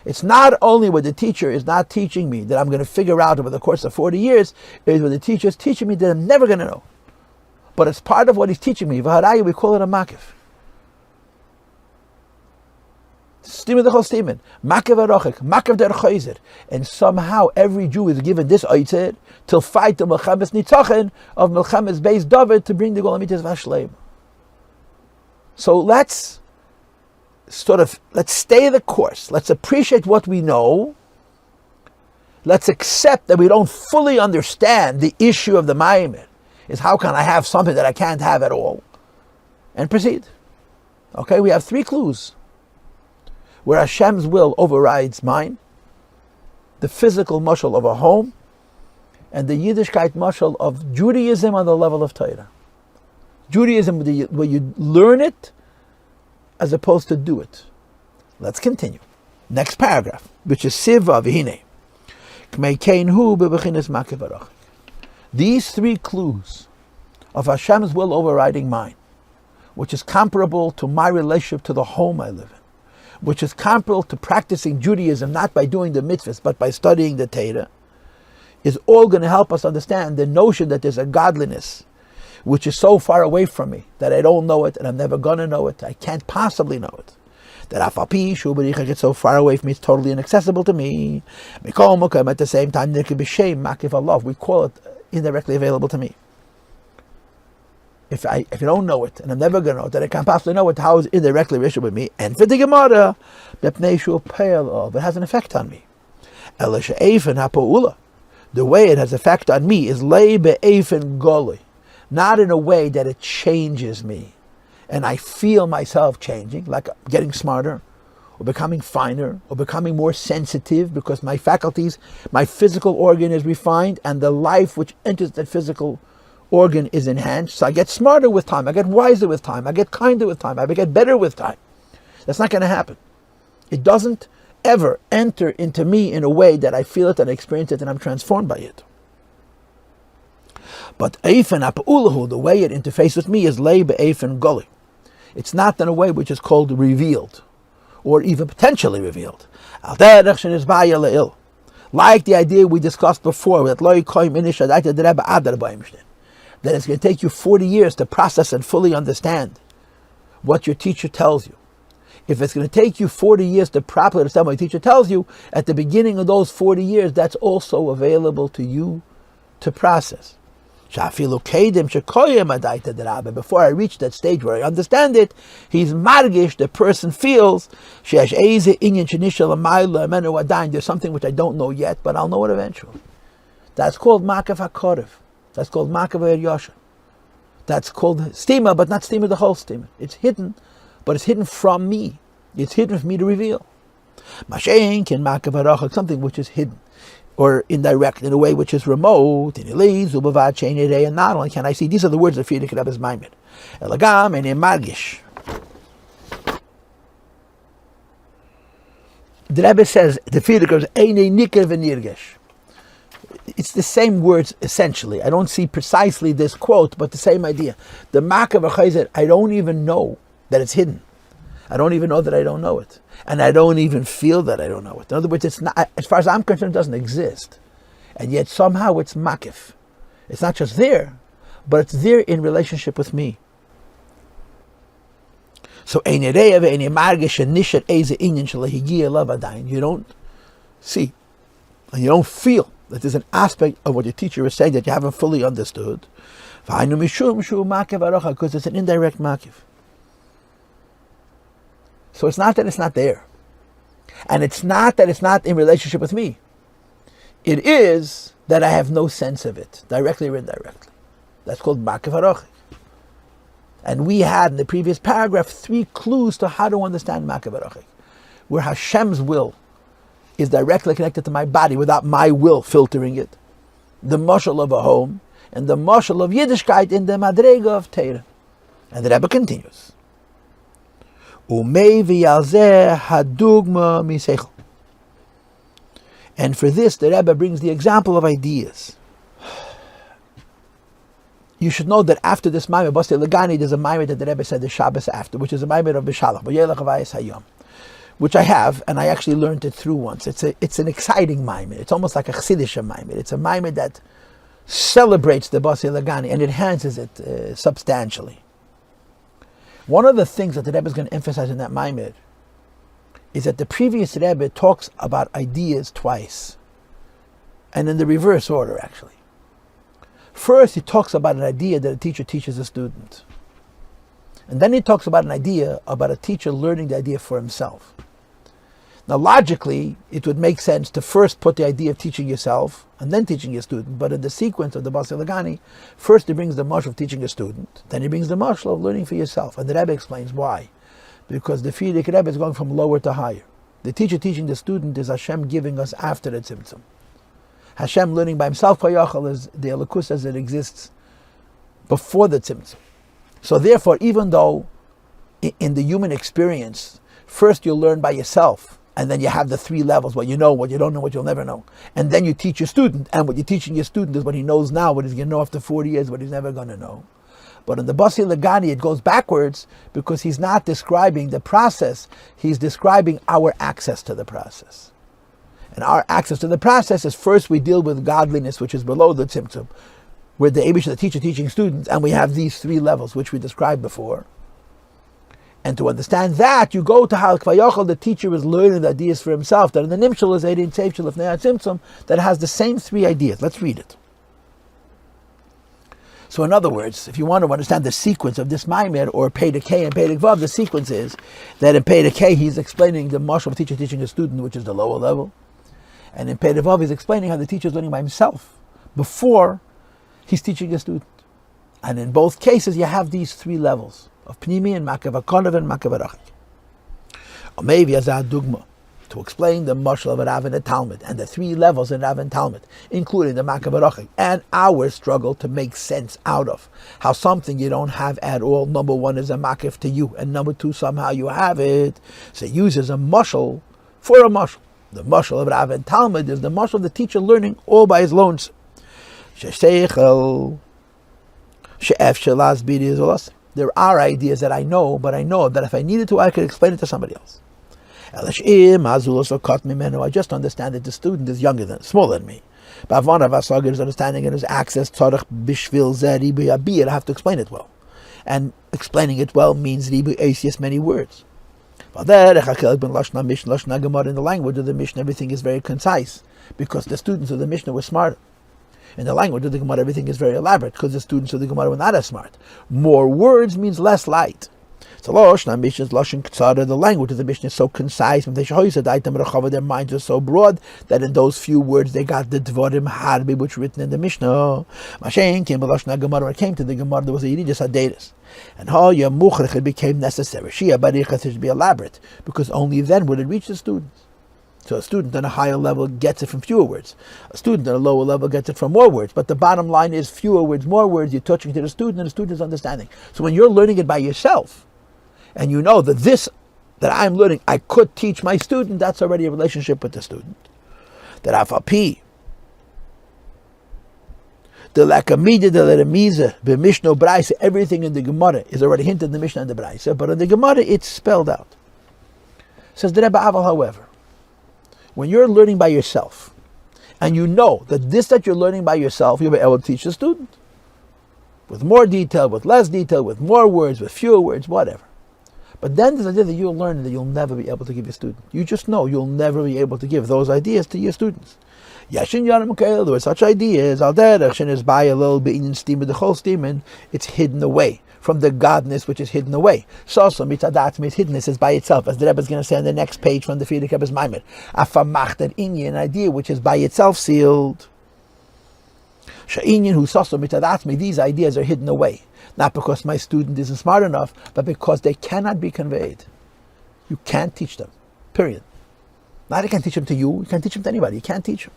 It's not only what the teacher is not teaching me that I'm going to figure out over the course of 40 years, it's what the teacher is teaching me that I'm never going to know. But it's part of what he's teaching me. V'haraya, we call it a makif. Stima the whole statement. Makev HaRochik, Makev der Chayzer. And somehow every Jew is given this oitzed to fight the Melchemes Nitzachen of Melchemes Beis David to bring the Golam Mitzvah Vashleim. So let's stay the course. Let's appreciate what we know. Let's accept that we don't fully understand the issue of the Mamer. Is how can I have something that I can't have at all? And proceed. Okay, we have 3 clues. Where Hashem's will overrides mine, the physical mashal of a home, and the Yiddishkeit mashal of Judaism on the level of Torah. Judaism, where you learn it as opposed to do it. Let's continue. Next paragraph, which is Siva V'hine. These 3 clues of Hashem's will overriding mine, which is comparable to my relationship to the home I live in, which is comparable to practicing Judaism not by doing the mitzvahs but by studying the Torah, is all going to help us understand the notion that there's a godliness which is so far away from me that I don't know it and I'm never going to know it. I can't possibly know it. That Afapi Shubarich gets so far away from me, it's totally inaccessible to me. At the same time, there could be shame, makif Allah. We call it indirectly available to me. If you don't know it, and I'm never going to know it, then I can't possibly know it, how is it indirectly related with me? And for the Gemara, it has an effect on me. The way it has effect on me is not in a way that it changes me, and I feel myself changing, like getting smarter, or becoming finer, or becoming more sensitive, because my faculties, my physical organ is refined, and the life which enters that physical organ is enhanced. So I get smarter with time, I get wiser with time, I get kinder with time, I get better with time. That's not going to happen. It doesn't ever enter into me in a way that I feel it and I experience it and I'm transformed by it. But Eifen Apa'ulahu, the way it interfaces with me is Lei Be'eifen Goli. It's not in a way which is called revealed, or even potentially revealed. Like the idea we discussed before, that that it's going to take you 40 years to process and fully understand what your teacher tells you. If it's going to take you 40 years to properly understand what your teacher tells you, at the beginning of those 40 years, that's also available to you to process. Before I reach that stage where I understand it, he's margish, the person feels, there's something which I don't know yet, but I'll know it eventually. That's called makav hakorev. That's called makav yosha. That's called stima, but not stima the whole stima. It's hidden, but it's hidden from me. It's hidden for me to reveal. Mashen can makav harachak, something which is hidden or indirect in a way which is remote. And not only can I see, these are the words of Frierdiker Rebbe's Mamer. Elagam and margish. The Rebbe says the Frierdiker is eine niker v'nirgesh. It's the same words essentially. I don't see precisely this quote, but the same idea. The makav harachak, I don't even know that it's hidden. I don't even know that I don't know it. And I don't even feel that I don't know it. In other words, it's not, as far as I'm concerned, it doesn't exist. And yet somehow it's makif. It's not just there, but it's there in relationship with me. So you don't see, and you don't feel that there's an aspect of what your teacher is saying that you haven't fully understood. Because it's an indirect makif. So it's not that it's not there. And it's not that it's not in relationship with me. It is that I have no sense of it, directly or indirectly. That's called makav harachik. And we had in the previous paragraph 3 clues to how to understand makav harachik, where Hashem's will is directly connected to my body without my will filtering it. The mashal of a home and the mashal of Yiddishkeit in the madrega of Torah. And the Rebbe continues. And for this, the Rebbe brings the example of ideas. You should know that after this Mamer, Basi Ligani, there's a Mamer that the Rebbe said the Shabbos after, which is a Mamer of Bishalach, which I have, and I actually learned it through once. It's an exciting Mamer. It's almost like a Chassidish Mamer. It's a Mamer that celebrates the Basi Ligani and enhances it substantially. One of the things that the Rebbe is going to emphasize in that Mamer is that the previous Rebbe talks about ideas twice, and in the reverse order, actually. First, he talks about an idea that a teacher teaches a student. And then he talks about an idea about a teacher learning the idea for himself. Now, logically, it would make sense to first put the idea of teaching yourself and then teaching your student. But in the sequence of the Basi Ligani, first he brings the mashal of teaching a student, then he brings the mashal of learning for yourself. And the Rebbe explains why. Because the Frierdiker Rebbe is going from lower to higher. The teacher teaching the student is Hashem giving us after the tzimtzum. Hashem learning by himself is the elokus as it exists before the tzimtzum. So therefore, even though in the human experience, first you learn by yourself, and then you have the 3 levels, what you know, what you don't know, what you'll never know. And then you teach your student, and what you're teaching your student is what he knows now, what he's going to know after 40 years, what he's never going to know. But in the Basi Ligani, it goes backwards because he's not describing the process, he's describing our access to the process. And our access to the process is first we deal with godliness, which is below the tzimtzum, where the Abish, the teacher teaching students, and we have these 3 levels, which we described before. And to understand that, you go to how the teacher is learning the ideas for himself, that in the Nimshal is Eidin Tzeif Shalif Ne'at Tzimtzum, that has the same 3 ideas. Let's read it. So in other words, if you want to understand the sequence of this Mamer, or Pei K and Pei Vav, the sequence is that in Pei K he's explaining the mashal of teacher teaching a student, which is the lower level. And in Pei Vav he's explaining how the teacher is learning by himself before he's teaching a student. And in both cases you have these 3 levels of Pnimi and Makav HaKorev and Makav HaRachik. Or maybe as a dugma, to explain the mashal of Rav and the Talmud, and the 3 levels in Rav and Talmud, including the Makav HaRachik, and our struggle to make sense out of how something you don't have at all, number 1 is a Makav to you, and number 2, somehow you have it. So it uses a mashal for a mashal. The mashal of Rav and Talmud is the mashal of the teacher learning all by his lonesome. There are ideas that I know, but I know that if I needed to, I could explain it to somebody else. I just understand that the student is smaller than me. Ba'avana v'asagir, his understanding and his access, tzarech bishvil zeh ribu yabiyah, I have to explain it well. And explaining it well means ribu eisius, many words. In the language of the Mishnah, everything is very concise, because the students of the Mishnah were smarter. In the language of the Gemara, everything is very elaborate, because the students of the Gemara were not as smart. More words means less light. So the language of the Mishnah is so concise, their minds are so broad, that in those few words they got the Dvarim Harbi, which were written in the Mishnah. When it came to the Gemara, there was a Yiddish Hadeiris. And it became necessary. It should be elaborate, because only then would it reach the students. So a student on a higher level gets it from fewer words. A student on a lower level gets it from more words. But the bottom line is fewer words, more words, you're touching to the student, and the student is understanding. So when you're learning it by yourself, and you know that this that I'm learning, I could teach my student, that's already a relationship with the student. That afapi, the lakamida, the leremiza, the Mishnah Braisa, everything in the Gemara is already hinted in the Mishnah and the Braisa, but in the Gemara it's spelled out. Says the Rebbe Aval, however, when you're learning by yourself, and you know that this that you're learning by yourself, you'll be able to teach the student. With more detail, with less detail, with more words, with fewer words, whatever. But then there's an idea that you'll learn that you'll never be able to give your student. You just know you'll never be able to give those ideas to your students. Yashin Yanam Kael, there were such ideas, Al Derech, is by a little bit in steam of the whole steam, it's hidden away from the godness which is hidden away. Sosa mitzadat means hiddenness is by itself, as the Rebbe is going to say on the next page from the Friedrich Rebbe's Mamer. Afamacht an inyan, an idea which is by itself sealed. Sha'inyan who sosa mitzadat me, these ideas are hidden away. Not because my student isn't smart enough, but because they cannot be conveyed. You can't teach them. Period. Not you can teach them to you can't teach them to anybody. You can't teach them.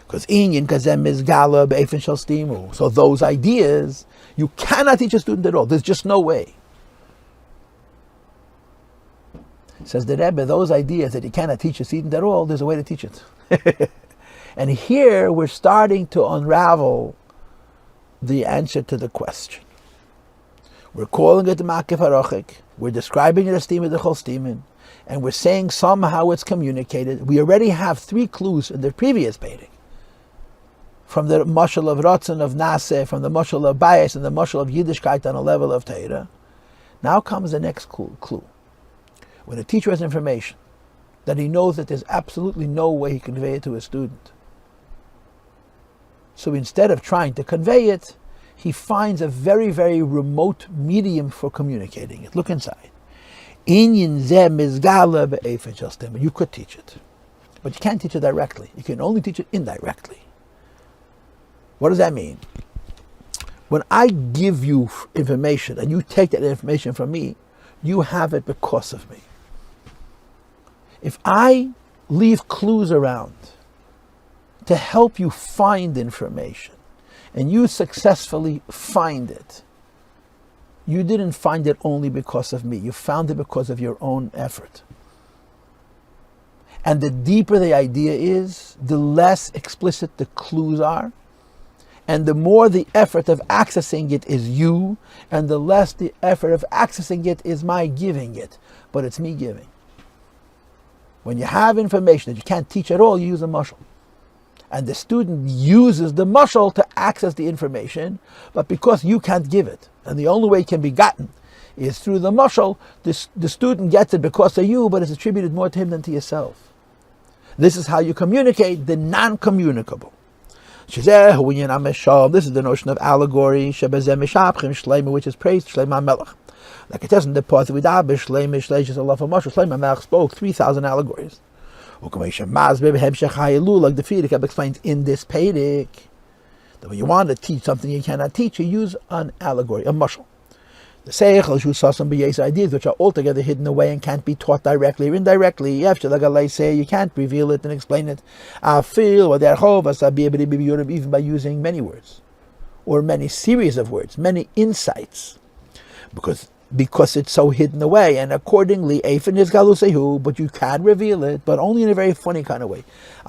Because inyan kazem is gala be'efin shel stimu. So those ideas, you cannot teach a student at all. There's just no way. Says the Rebbe, those ideas that you cannot teach a student at all, there's a way to teach it. And here we're starting to unravel the answer to the question. We're calling it the Makif HaRachik. We're describing it as Stima the Chol Stimin. And we're saying somehow it's communicated. We already have 3 clues in the previous Pedic. From the Mashal of Ratzon of Naseh, from the Mashal of Bayes, and the Mashal of Yiddishkeit on a level of Torah. Now comes the next clue. When a teacher has information that he knows that there's absolutely no way he can convey it to a student. So instead of trying to convey it, he finds a very, very remote medium for communicating it. Look inside. You could teach it, but you can't teach it directly. You can only teach it indirectly. What does that mean? When I give you information and you take that information from me, you have it because of me. If I leave clues around to help you find information, and you successfully find it, you didn't find it only because of me. You found it because of your own effort. And the deeper the idea is, the less explicit the clues are, and the more the effort of accessing it is you, and the less the effort of accessing it is my giving it, but it's me giving. When you have information that you can't teach at all, you use a mashal. And the student uses the mashal to access the information, but because you can't give it, and the only way it can be gotten is through the mashal, the student gets it because of you, but it's attributed more to him than to yourself. This is how you communicate the non-communicable. This is the notion of allegory, which is praised, Shleima Melech. Like it doesn't depart with Shleima Melech spoke 3,000 allegories. Like the Friedrich explains in this Pedic, that when you want to teach something you cannot teach, you use an allegory, a mashal. The Seichel who saw some ideas which are altogether hidden away and can't be taught directly or indirectly. You can't reveal it and explain it. Even by using many words, or many series of words, many insights, because it's so hidden away, and accordingly, Eifin is galusehu, but you can reveal it, but only in a very funny kind of way.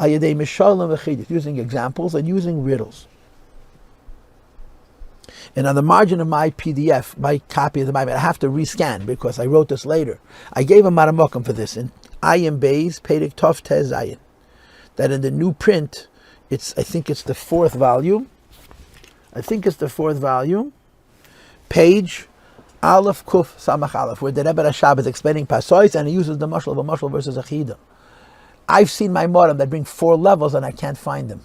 Using examples and using riddles. And on the margin of my PDF, my copy of the Bible, I have to rescan because I wrote this later. I gave a Maramokim for this in Ayin Beis, Pedic Tov Tez Ayin. That in the new print, I think it's the fourth volume. Page Aleph Kuf Samach Aleph, where the Rebbe Rashab is explaining Pasois, and he uses the mashal of a mashal versus a chida. I've seen my moram that bring 4 levels, and I can't find them.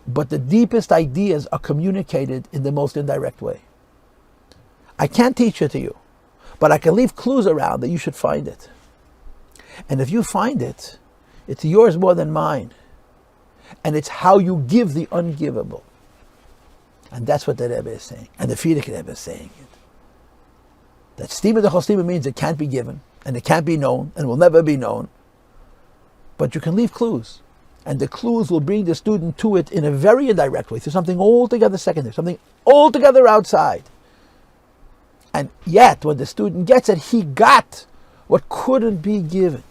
But the deepest ideas are communicated in the most indirect way. I can't teach it to you, but I can leave clues around that you should find it. And if you find it, it's yours more than mine. And it's how you give the ungivable. And that's what the Rebbe is saying. And the Frierdiker Rebbe is saying it. That stima de chostima means it can't be given, and it can't be known, and will never be known. But you can leave clues. And the clues will bring the student to it in a very indirect way, through something altogether secondary, something altogether outside. And yet, when the student gets it, he got what couldn't be given.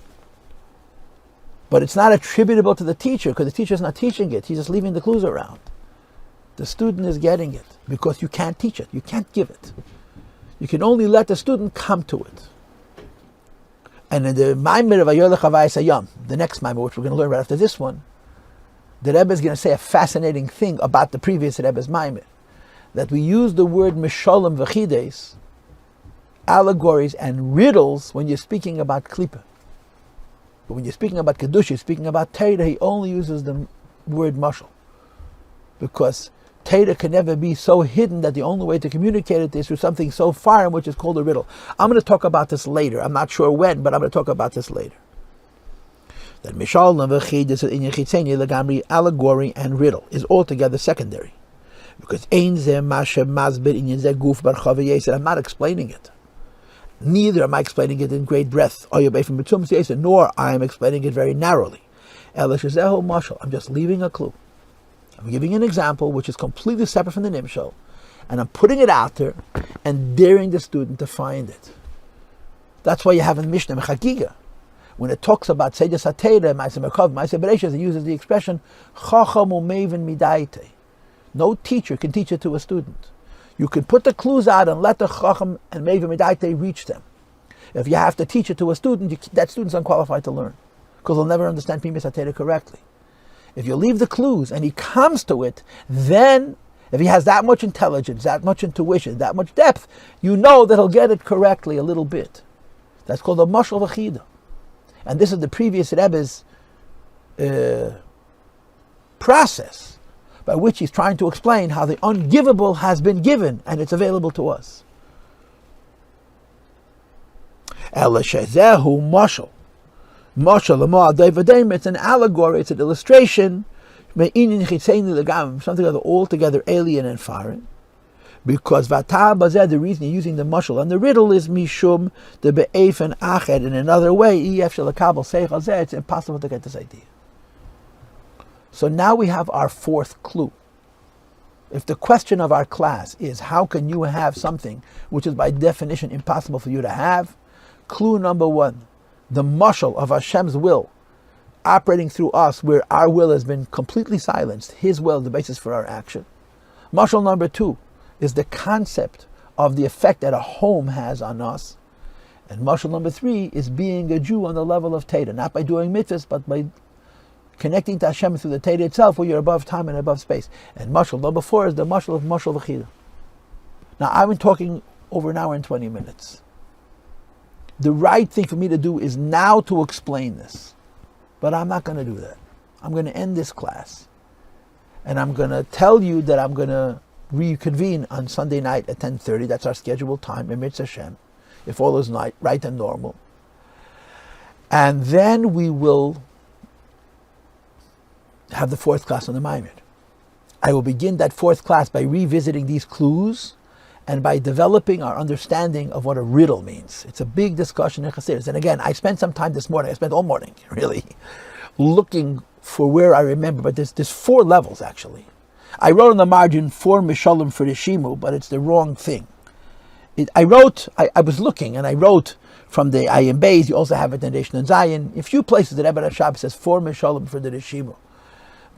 But it's not attributable to the teacher, because the teacher is not teaching it. He's just leaving the clues around. The student is getting it, because you can't teach it. You can't give it. You can only let the student come to it. And in the Mamer of Ayolech Havayis Hayam, the next Mamer, which we're going to learn right after this one, the Rebbe is going to say a fascinating thing about the previous Rebbe's Mamer. That we use the word Mishalom V'chides, allegories and riddles, when you're speaking about Klippa. But when you're speaking about Kedusha, you're speaking about Torah, he only uses the word Mashal. Because Torah can never be so hidden that the only way to communicate it is through something so foreign, which is called a riddle. I'm going to talk about this later. I'm not sure when, but I'm going to talk about this later. That Mishal Legamri, allegory and riddle, is altogether secondary. Because I'm not explaining it. Neither am I explaining it in great breadth, nor I am explaining it very narrowly. I'm just leaving a clue. I'm giving an example which is completely separate from the Nimshal, and I'm putting it out there and daring the student to find it. That's why you have in Mishnah Mechagiga, when it talks about Seidas HaTeira, Ma'aseh Merkav, Ma'aseh Bereshis, it uses the expression Chacham u'Meivin Midaite. No teacher can teach it to a student. You can put the clues out and let the Chacham and Meivin Midaite reach them. If you have to teach it to a student, that student's unqualified to learn, because he'll never understand Pimis HaTeira correctly. If you leave the clues and he comes to it, then if he has that much intelligence, that much intuition, that much depth, you know that he'll get it correctly a little bit. That's called a mashal v'chida. And this is the previous Rebbe's process by which he's trying to explain how the ungivable has been given and it's available to us. Ela shezehu mashal. It's an allegory, it's an illustration, something altogether alien and foreign. Because the reason you're using the mashal and the riddle is mishum the be'ef and ached. In another way, it's impossible to get this idea. So now we have our fourth clue. If the question of our class is how can you have something which is by definition impossible for you to have, clue number 1. The mashal of Hashem's will operating through us, where our will has been completely silenced. His will is the basis for our action. Mashal number 2 is the concept of the effect that a home has on us. And mashal number 3 is being a Jew on the level of Torah, not by doing mitzvahs, but by connecting to Hashem through the Torah itself, where you're above time and above space. And mashal number 4 is the mashal of mashal v'chida. Now I've been talking over an hour and 20 minutes. The right thing for me to do is now to explain this. But I'm not going to do that. I'm going to end this class. And I'm going to tell you that I'm going to reconvene on Sunday night at 10:30. That's our scheduled time, Emetz Hashem, if all is right and normal. And then we will have the 4th class on the Mamer. I will begin that 4th class by revisiting these clues and by developing our understanding of what a riddle means. It's a big discussion in Chassidus. And again, I spent some time this morning, I spent all morning, really, looking for where I remember, but there's 4 levels, actually. I wrote on the margin 4 Mishalim for the Shimu, but it's the wrong thing. I was looking, and I wrote from the Ayin Beis, you also have it in Nation and Zion. In a few places, the Rebbe Rashab says 4 Mishalim for the Shimu.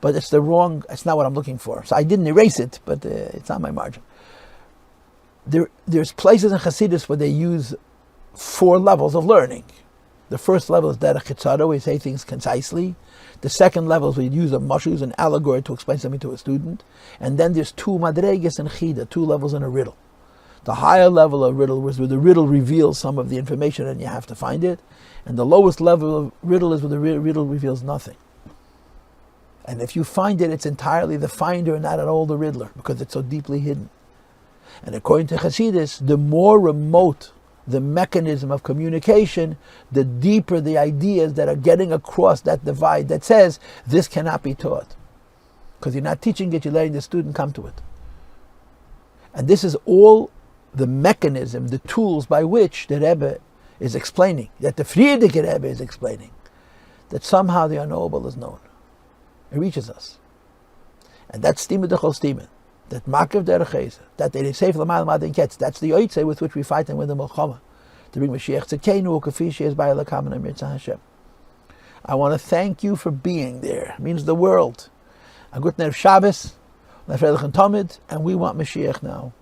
But it's not what I'm looking for. So I didn't erase it, but it's on my margin. There's places in Chassidus where they use 4 levels of learning. The first level is derech chitzara, where you say things concisely. The second level is where you use a mashal, an allegory to explain something to a student. And then there's two madreges and chida, two levels in a riddle. The higher level of riddle is where the riddle reveals some of the information and you have to find it. And the lowest level of riddle is where the riddle reveals nothing. And if you find it, it's entirely the finder and not at all the riddler, because it's so deeply hidden. And according to Hasidus, the more remote the mechanism of communication, the deeper the ideas that are getting across that divide that says this cannot be taught. Because you're not teaching it, you're letting the student come to it. And this is all the mechanism, the tools by which the Rebbe is explaining, that the Frierdiker Rebbe is explaining, that somehow the unknowable is known. It reaches us. And that's Stima Dechol Stima. That Makav Derech that they say for the Mal Madin Ketz. That's the Oitze with which we fight and win the Melchama. To bring Mashiach Tzekenu, Kafishi is by Elakam and Amirza Hashem. I want to thank you for being there. It means the world. A good Nerv Shabbos, Nefredach and Tomid, and we want Mashiach now.